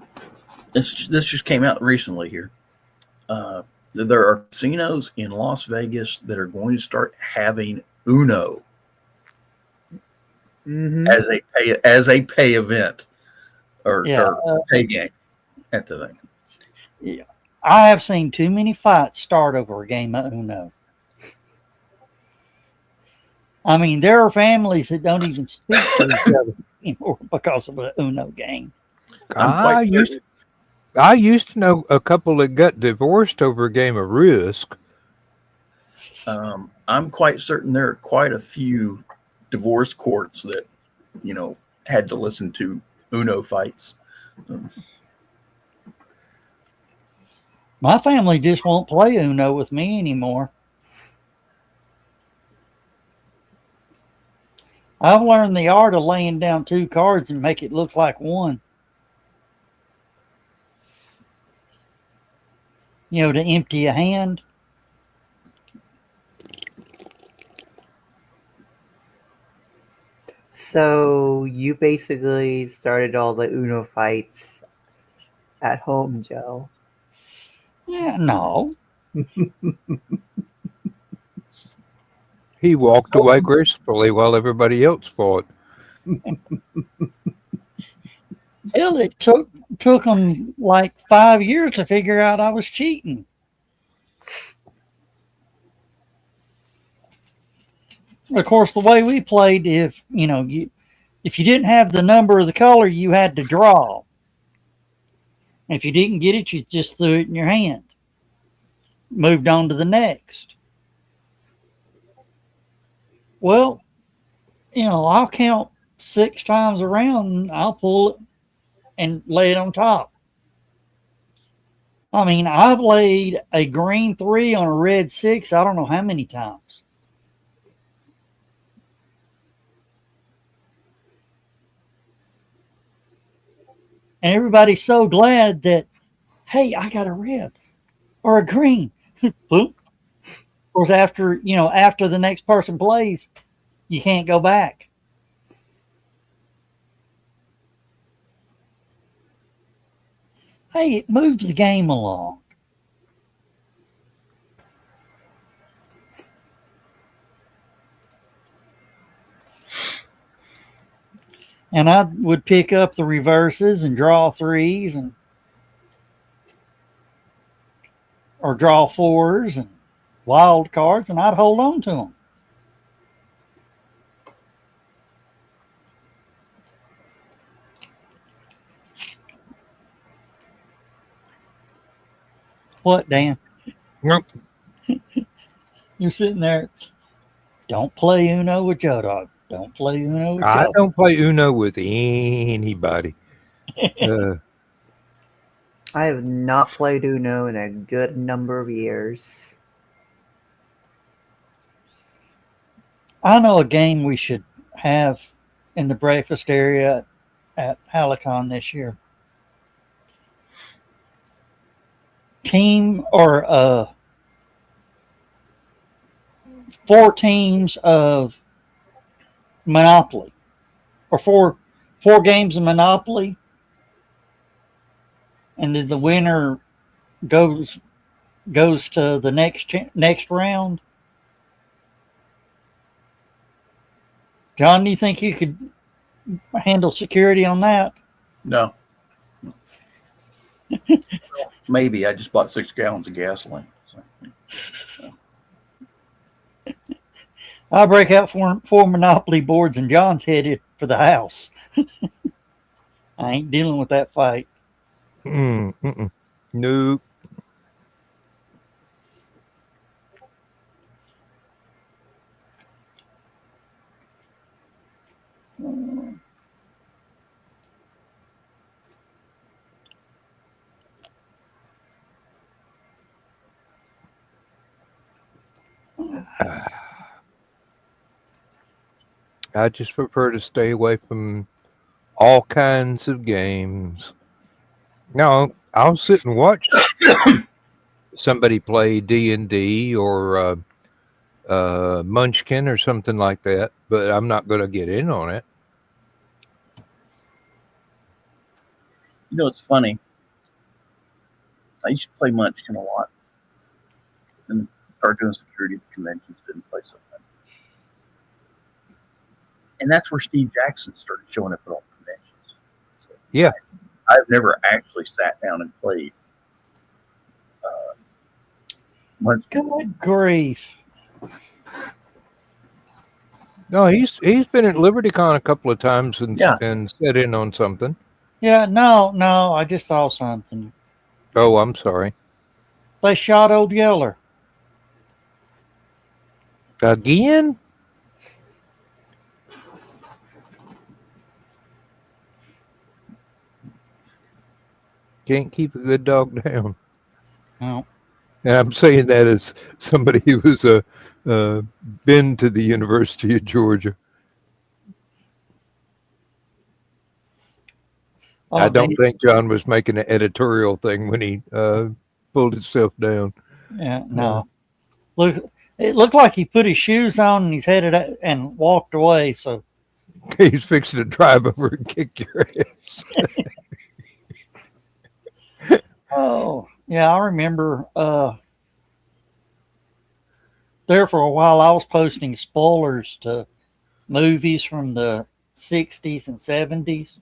This just came out recently here. There are casinos in Las Vegas that are going to start having Uno as a pay event or pay game at the thing. Yeah, I have seen too many fights start over a game of Uno. I mean, there are families that don't even speak to each other anymore because of the Uno game. I used to know a couple that got divorced over a game of Risk. I'm quite certain there are quite a few divorce courts that, had to listen to Uno fights. My family just won't play Uno with me anymore. I've learned the art of laying down 2 cards and make it look like one. To empty a hand. So you basically started all the Uno fights at home, Joe. Yeah, no. He walked away gracefully while everybody else fought. Hell, it took them like 5 years to figure out I was cheating. Of course, the way we played, if you didn't have the number of the color, you had to draw. If you didn't get it, you just threw it in your hand. Moved on to the next. Well, I'll count 6 times around and I'll pull it and lay it on top. I mean, I've laid a green 3 on a red 6, I don't know how many times. And everybody's so glad that, hey, I got a red or a green. Boom. Of course, after the next person plays, you can't go back. Hey, it moves the game along. And I would pick up the reverses and draw 3s or draw 4s and wild cards, and I'd hold on to them. What, Dan? Nope. You're sitting there. Don't play Uno with Joe Dog. Don't play Uno with I Joe. don't play Uno with anybody. I have not played Uno in a good number of years. I know a game we should have in the breakfast area at Halicon this year. Team or 4 teams of Monopoly, or four games of Monopoly, and then the winner goes to the next round. John, do you think you could handle security on that? No. Maybe. I just bought 6 gallons of gasoline. So. I'll break out four Monopoly boards and John's headed for the house. I ain't dealing with that fight. Nope. I just prefer to stay away from all kinds of games. No, I'll sit and watch somebody play D&D or Munchkin or something like that, but I'm not going to get in on it. You know, it's funny. I used to play Munchkin a lot. And started doing security at the conventions, didn't play so much. And that's where Steve Jackson started showing up at all the conventions. So Yeah. I've never actually sat down and played Munchkin. Good grief. No, he's been at LibertyCon a couple of times and Yeah. and sat in on something. Yeah, no, I just saw something. Oh, I'm sorry. They shot Old Yeller. Again? Can't keep a good dog down. No. And I'm saying that as somebody who was been to the University of Georgia. I don't think John was making an editorial thing when he pulled himself down. Yeah, no. Look, it looked like he put his shoes on and he's headed out and walked away. So He's fixing to drive over and kick your ass. oh, yeah, I remember there for a while I was posting spoilers to movies from the 60s and 70s.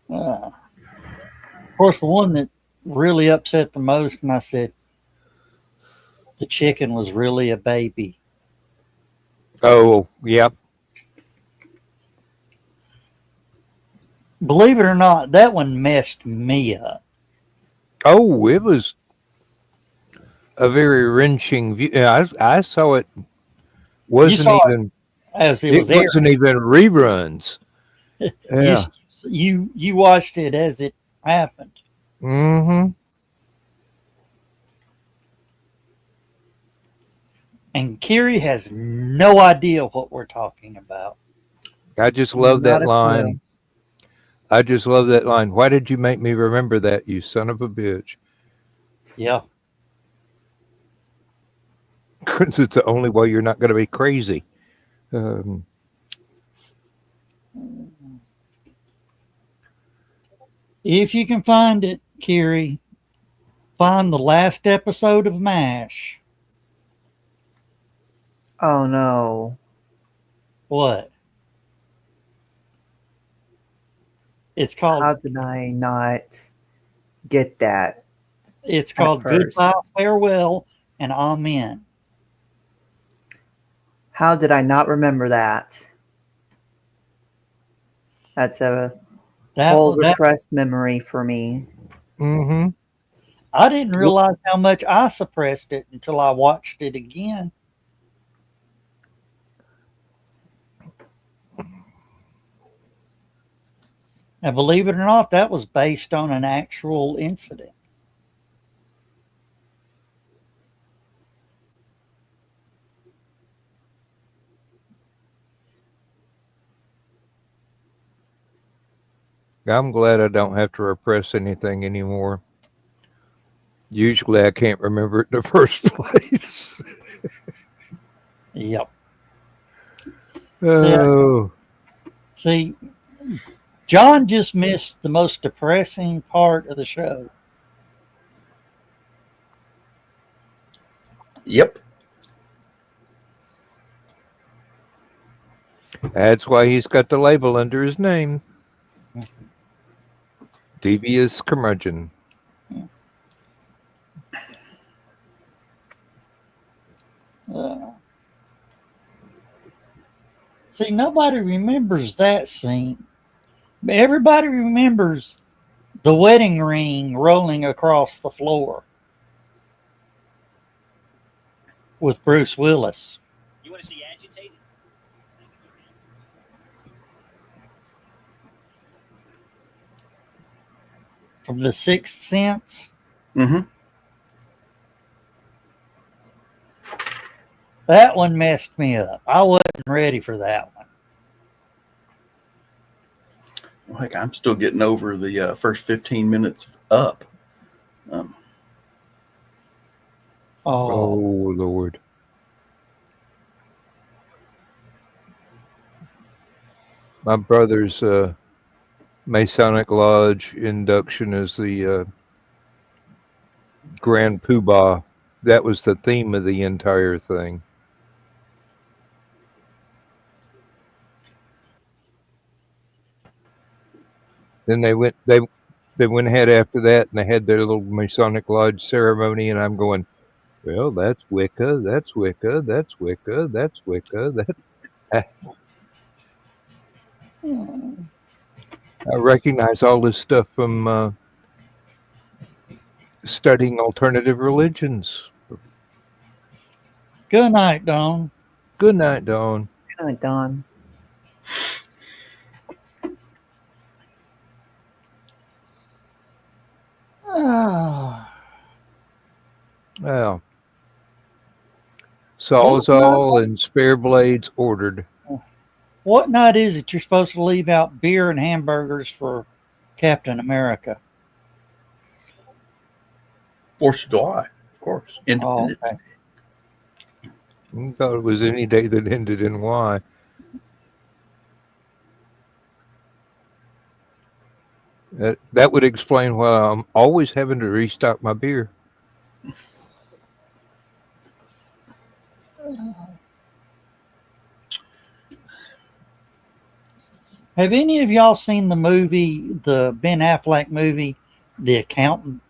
Of course, the one that really upset the most, and I said, the chicken was really a baby. Oh, yep. Believe it or not, that one messed me up. Oh, it was a very wrenching view. I saw it. As it It was airing. wasn't even reruns. Yeah. You watched it as it happened. Mm-hmm. And Kiri has no idea what we're talking about. I just love Not that a line. clue. I just love that line. Why did you make me remember that, you son of a bitch? Yeah. Because it's the only way you're not going to be crazy. If you can find it, Kiri, find the last episode of MASH. Oh no. What? It's called. How did I not get that? It's called first? Goodbye, Farewell, and Amen. How did I not remember that? That's a whole repressed memory for me. Mm-hmm. I didn't realize how much I suppressed it until I watched it again. Now, believe it or not, that was based on an actual incident. I'm glad I don't have to repress anything anymore. Usually I can't remember it in the first place. Yep. Oh, See, John just missed the most depressing part of the show. Yep. that's why he's got the label under his name. Devious curmudgeon. See, nobody remembers that scene. But everybody remembers the wedding ring rolling across the floor with Bruce Willis. You want to see agitated? From The Sixth Sense. Mm-hmm. That one messed me up. I wasn't ready for that one. Well, heck, I'm still getting over the first 15 minutes of Up. Oh, Lord. My brother's Masonic Lodge induction as the Grand Poobah. That was the theme of the entire thing. Then they went ahead after that and they had their little Masonic Lodge ceremony, and I'm going, well, that's Wicca, that's Wicca, that's Wicca, that's Wicca. I recognize all this stuff from studying alternative religions. Good night, Dawn. Good night, Dawn. Good night, Dawn. Well, Sawzall and spare blades ordered. What night is it you're supposed to leave out beer and hamburgers for Captain America? 4th of July, of course. Oh, Independence. okay. I thought it was any day that ended in Y. That would explain why I'm always having to restock my beer. Have any of y'all seen the movie, the Ben Affleck movie, The Accountant?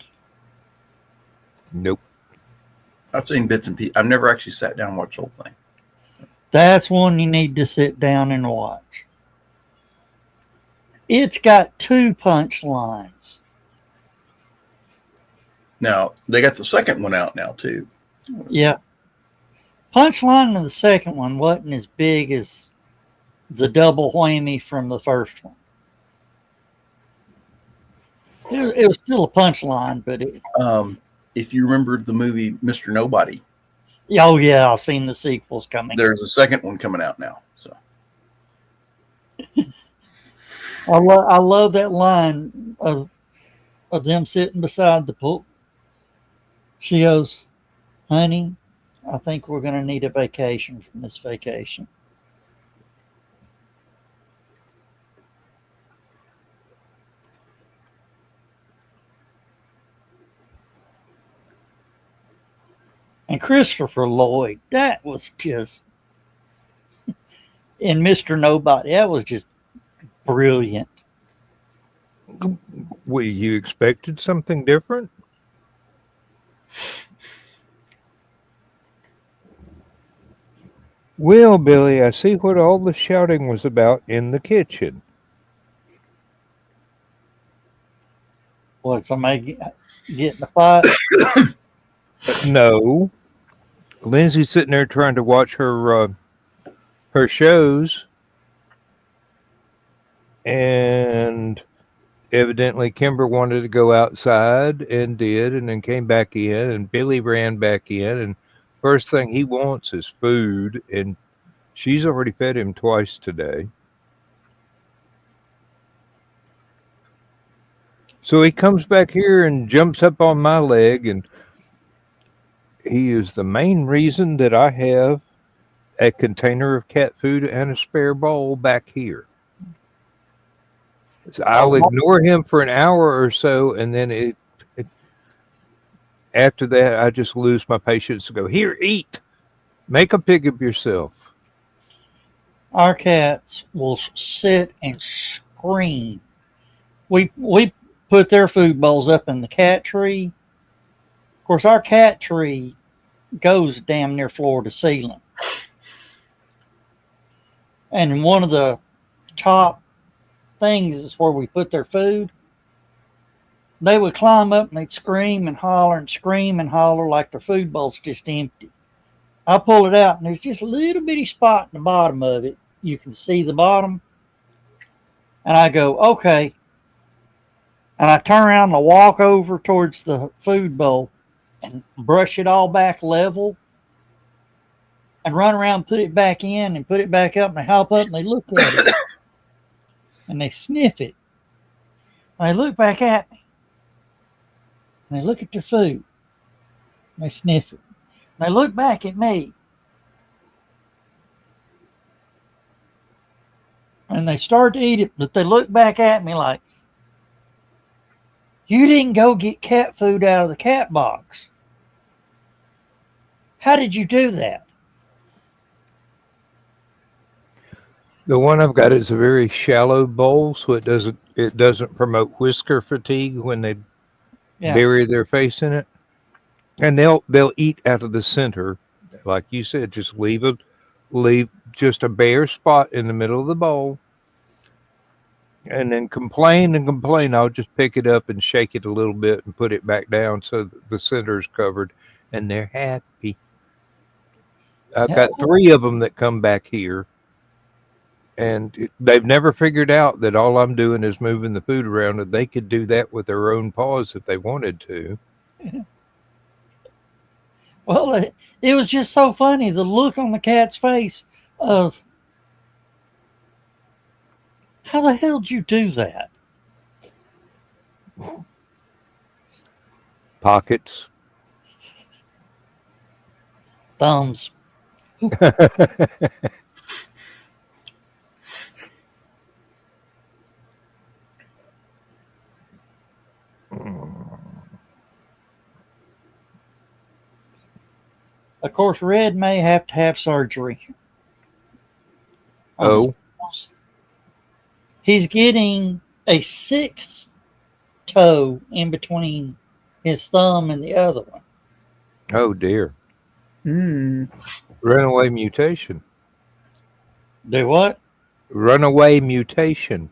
Nope. I've seen bits and pieces. I've never actually sat down and watched the whole thing. That's one you need to sit down and watch. It's got 2 punchlines. Now, they got the second one out now, too. Yeah. Punchline in the second one wasn't as big as the double whammy from the first one. It was still a punchline, but it... If you remember the movie Mr. Nobody, Oh, yeah, I've seen the sequels coming. there's a second one coming out now. So I love that line of them sitting beside the pool. She goes, honey, I think we're going to need a vacation from this vacation. And Christopher Lloyd, that was just, in Mr. Nobody, that was just brilliant. Well, you expected something different? Well, Billy, I see what all the shouting was about in the kitchen. What, somebody get in a fight? No, Lindsay's sitting there trying to watch her shows, and evidently Kimber wanted to go outside and did, and then came back in, and Billy ran back in, and first thing he wants is food, and she's already fed him twice today. So he comes back here and jumps up on my leg, and he is the main reason that I have a container of cat food and a spare bowl back here. So I'll ignore him for an hour or so, and then after that, I just lose my patience to go, here, eat. Make a pig of yourself. Our cats will sit and scream. We put their food bowls up in the cat tree. Of course, our cat tree goes damn near floor to ceiling. And one of the top things is where we put their food. They would climb up and they'd scream and holler and scream and holler like their food bowl's just empty. I pull it out and there's just a little bitty spot in the bottom of it. You can see the bottom. And I go, okay. And I turn around and I walk over towards the food bowl and brush it all back level and run around and put it back in and put it back up, and they hop up and they look at it and they sniff it. And they look back at me and they look at their food and they sniff it. And they look back at me and they start to eat it, but they look back at me like, you didn't go get cat food out of the cat box. How did you do that? The one I've got is a very shallow bowl, so it doesn't promote whisker fatigue when they bury their face in it. And they'll eat out of the center, like you said. Just leave just a bare spot in the middle of the bowl, and then complain and complain. I'll just pick it up and shake it a little bit and put it back down so that the center's covered, and they're happy. I've got 3 of them that come back here. And they've never figured out that all I'm doing is moving the food around, and they could do that with their own paws if they wanted to. Well, it was just so funny, the look on the cat's face of, how the hell did you do that? Pockets. Thumbs. Of course, Red may have to have surgery. Oh. He's getting a 6th toe in between his thumb and the other one. Oh, dear. Hmm. Runaway mutation. Do what? Runaway mutation.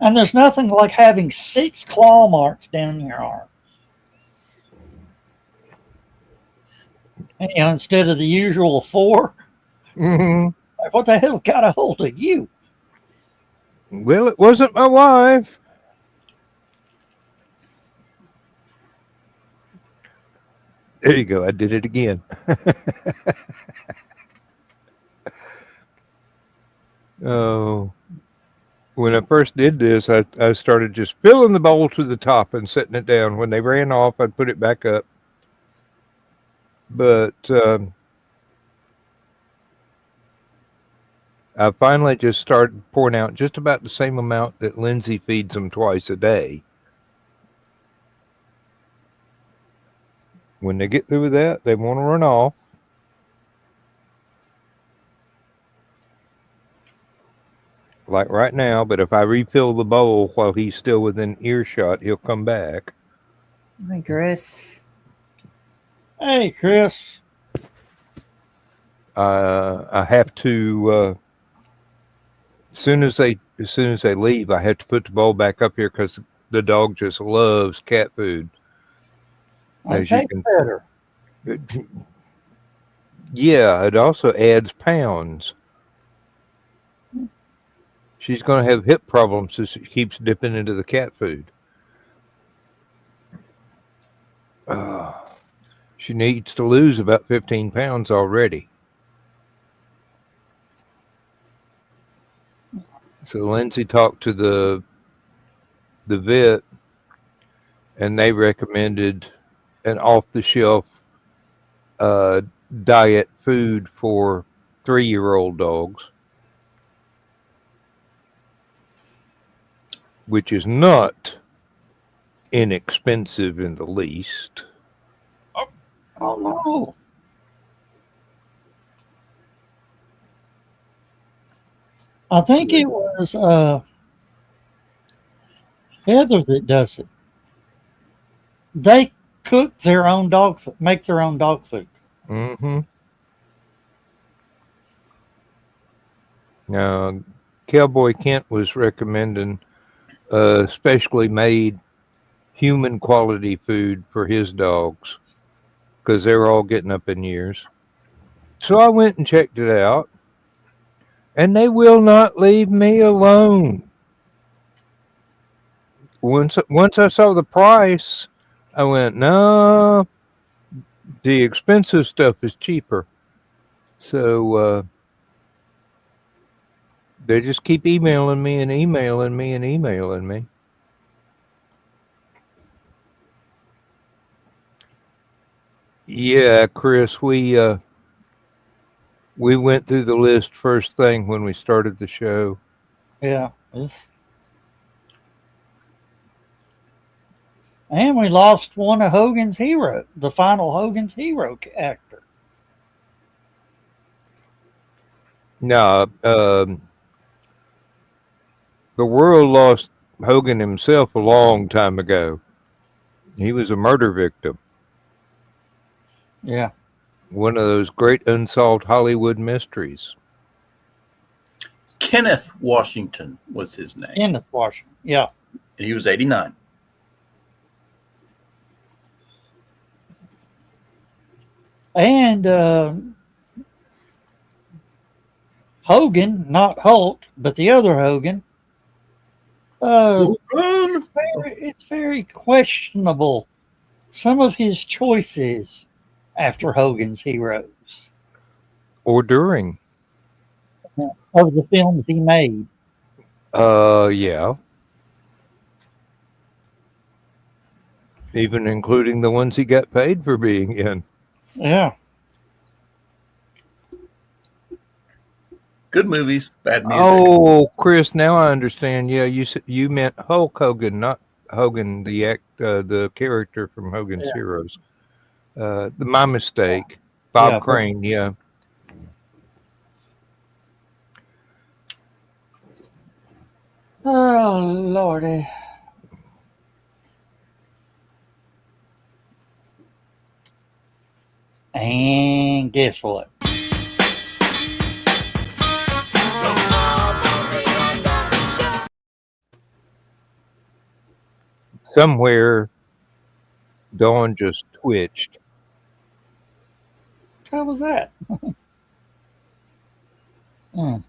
And there's nothing like having 6 claw marks down your arm. You know, instead of the usual 4. Mm-hmm. Like, what the hell got a hold of you? Well, it wasn't my wife. There you go. I did it again. Oh. When I first did this, I started just filling the bowl to the top and setting it down. When they ran off, I'd put it back up. But I finally just started pouring out just about the same amount that Lindsay feeds them twice a day. When they get through with that, they want to run off. Like right now, but if I refill the bowl while he's still within earshot, he'll come back. Hi, Chris. Hey, Chris. I have to as soon as they leave, I have to put the bowl back up here because the dog just loves cat food. It As you tastes better. Yeah, it also adds pounds. She's going to have hip problems if she keeps dipping into the cat food. She needs to lose about 15 pounds already. So Lindsay talked to the vet, and they recommended an off-the-shelf diet food for 3-year-old dogs, which is not inexpensive in the least. Oh no. I think it was Heather that does it. They cook their own dog food, make their own dog food. Mm-hmm. Now, Cowboy Kent was recommending specially made human quality food for his dogs because they're all getting up in years. So I went and checked it out, and they will not leave me alone. Once I saw the price, I went, no, the expensive stuff is cheaper. So they just keep emailing me and emailing me and emailing me. Yeah, Chris, we went through the list first thing when we started the show. Yeah. And we lost one of Hogan's hero, the final Hogan's hero actor. No, the world lost Hogan himself a long time ago. He was a murder victim. Yeah. One of those great unsolved Hollywood mysteries. Kenneth Washington was his name. Kenneth Washington. Yeah. And he was 89. And Hogan, not Hulk, but the other Hogan. It's very questionable, some of his choices after Hogan's Heroes. Or during. Of the films he made. Yeah. Even including the ones he got paid for being in. Yeah. Good movies, bad music. Oh, Chris, now I understand. Yeah, you meant Hulk Hogan, not Hogan, the character from Hogan's Heroes. My mistake. Bob Crane, yeah. Oh, Lordy. And guess what? Somewhere, Dawn just twitched. How was that? And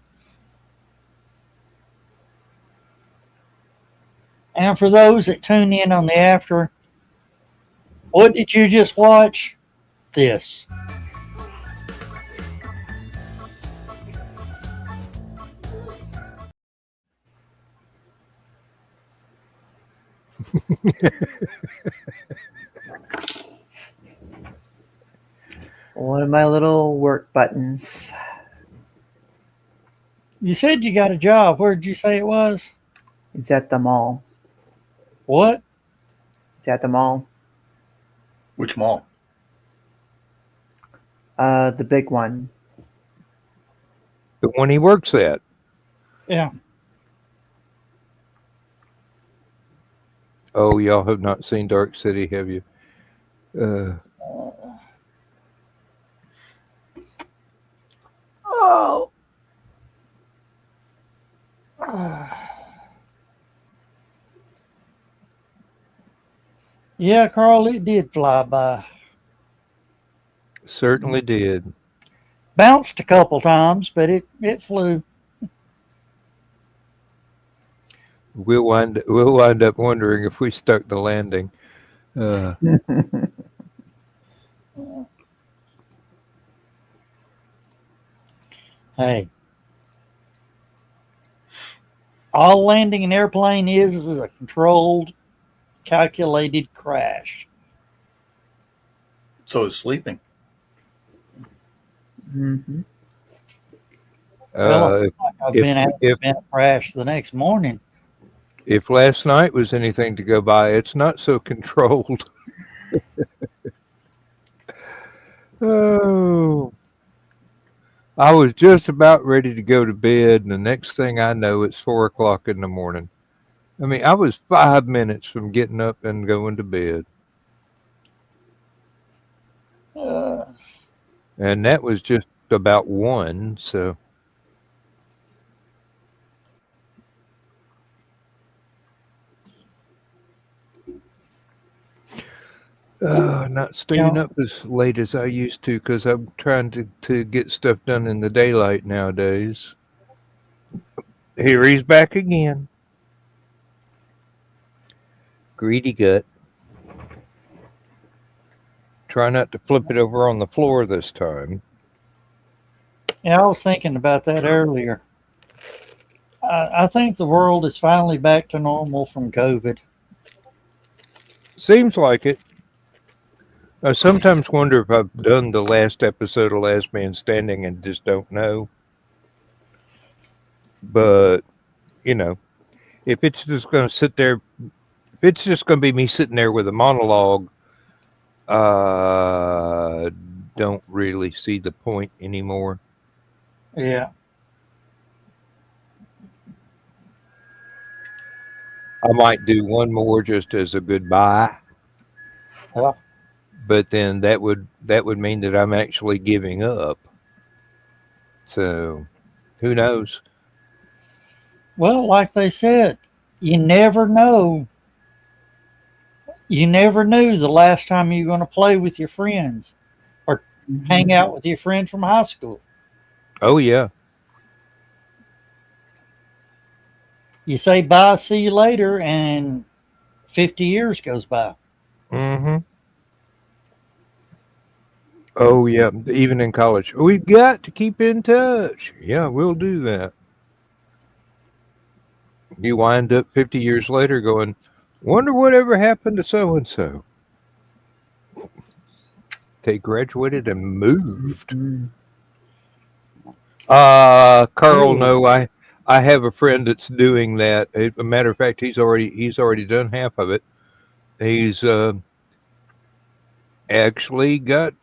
for those that tune in on the after, what did you just watch? This. One of my little work buttons. You said you got a job. Where did you say it was? It's at the mall. What? It's at the mall. Which mall? The big one. The one he works at. Yeah. Oh, y'all have not seen Dark City, have you? Oh. Yeah, Carl, it did fly by. Certainly did. Bounced a couple times, but it flew. We'll wind up wondering if we stuck the landing. Hey, all landing an airplane is a controlled, calculated crash. So is sleeping. Mm-hmm. Well, If I've if been at if a crash the next morning. if last night was anything to go by, it's not so controlled. Oh, I was just about ready to go to bed, and the next thing I know, it's 4 o'clock in the morning. I mean, I was 5 minutes from getting up and going to bed, Uh, and that was just about one. So, not staying Yeah. up as late as I used to because I'm trying to get stuff done in the daylight nowadays. Here he's back again. Greedy gut. Try not to flip it over on the floor this time. yeah, I was thinking about that earlier. I think the world is finally back to normal from COVID. Seems like it. I sometimes wonder if I've done the last episode of Last Man Standing and just don't know. But, you know, if it's just going to sit there, if it's just going to be me sitting there with a monologue, don't really see the point anymore. Yeah. I might do one more just as a goodbye, Well, but then that would mean that I'm actually giving up. So, who knows? well, like they said, you never know. You never knew the last time you were going to play with your friends or hang out with your friend from high school. Oh yeah. You say bye, see you later, and 50 years goes by. Mm-hmm. Oh yeah. Even in college, we've got to keep in touch. Yeah, we'll do that. You wind up 50 years later going, wonder whatever happened to so and so. They graduated and moved. Mm-hmm. Carl, no, I have a friend that's doing that. As a matter of fact, he's already done half of it. He's actually got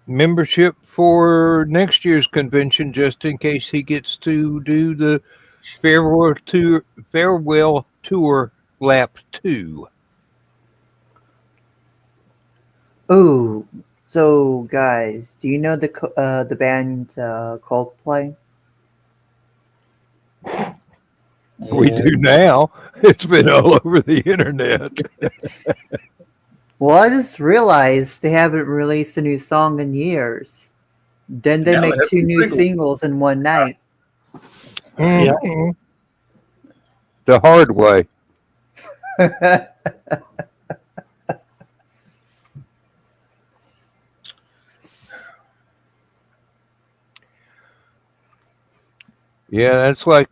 membership for next year's convention, just in case he gets to do the farewell tour lap 2. Oh, so guys, do you know the band Coldplay? We do now. It's been all over the internet. Well, I just realized they haven't released a new song in years. Then they Now they make have 2 two new singles. singles in one night. Yeah. Mhm. The hard way. Yeah, that's like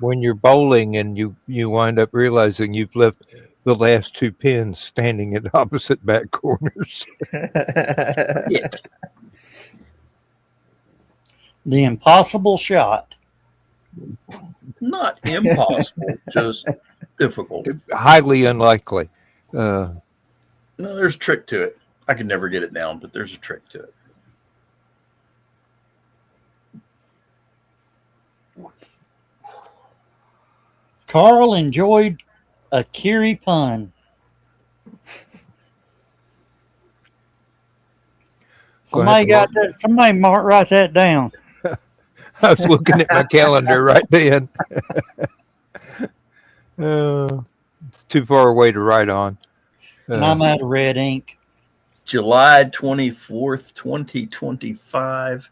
when you're bowling and you wind up realizing you've left the last 2 pins standing at opposite back corners. Yeah. The impossible shot. Not impossible, just difficult. Highly unlikely. No, there's a trick to it. I can never get it down, but there's a trick to it. Carl enjoyed a Kiri pun. Somebody got that. Somebody write that down. I was looking at my calendar right then. It's too far away to write on. And I'm out of red ink. July 24th, 2025,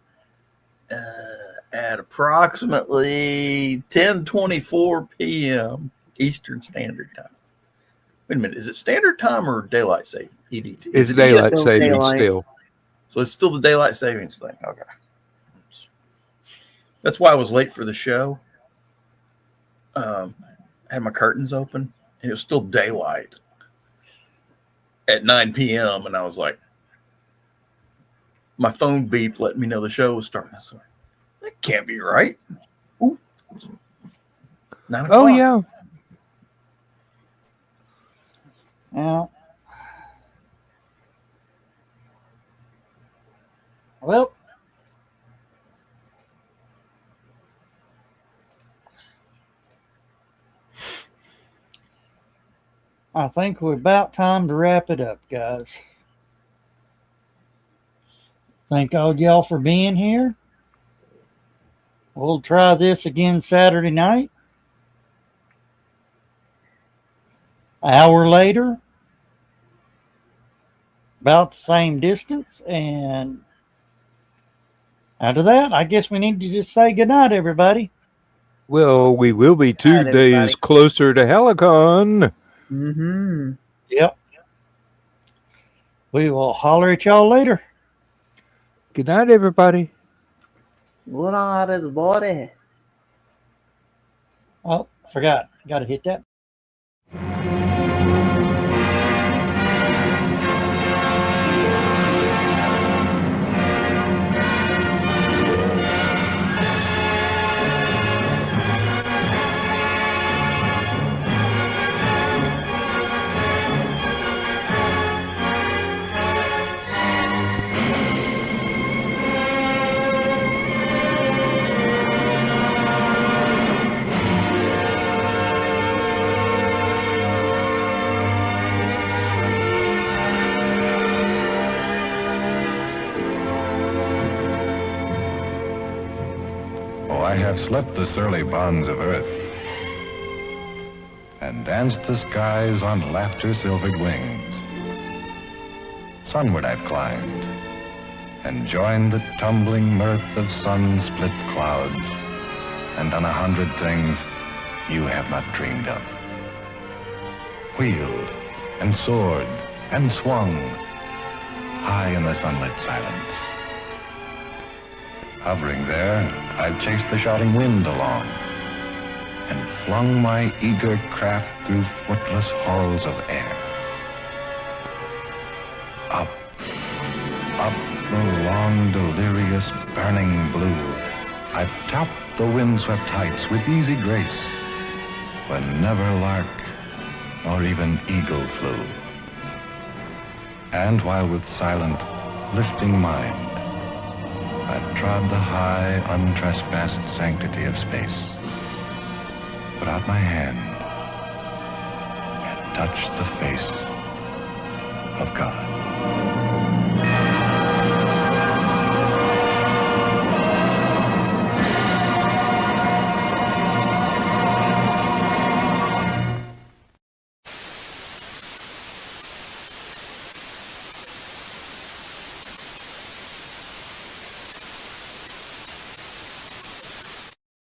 at approximately 10:24 p.m. Eastern Standard Time. Wait a minute, is it Standard Time or Daylight Saving? EDT? It's it daylight still savings daylight. still. So it's still the Daylight Savings thing. Okay. That's why I was late for the show. I had my curtains open, and it was still daylight at 9 p.m., and I was like, my phone beeped, letting me know the show was starting. I was like, that can't be right. Ooh. 9 o'clock. Oh, yeah. Now, well, I think we're about time to wrap it up, guys. Thank all y'all for being here. We'll try this again Saturday night. An hour later, about the same distance. And after that, I guess we need to just say goodnight, everybody. Well, we will be 2 Good night, everybody. days closer to Helicon. Mm-hmm. Yep. We will holler at y'all later. Good night, everybody. Good night, everybody. Oh, forgot. Got to hit that. I have slept the surly bonds of earth and danced the skies on laughter-silvered wings. Sunward I've climbed and joined the tumbling mirth of sun-split clouds and done 100 things you have not dreamed of. Wheeled and soared and swung high in the sunlit silence. Hovering there, I've chased the shouting wind along and flung my eager craft through footless halls of air. Up, up the long, delirious, burning blue, I've topped the windswept heights with easy grace, when never lark nor even eagle flew. And while with silent, lifting mind, I've trod the high, untrespassed sanctity of space, put out my hand and touched the face of God.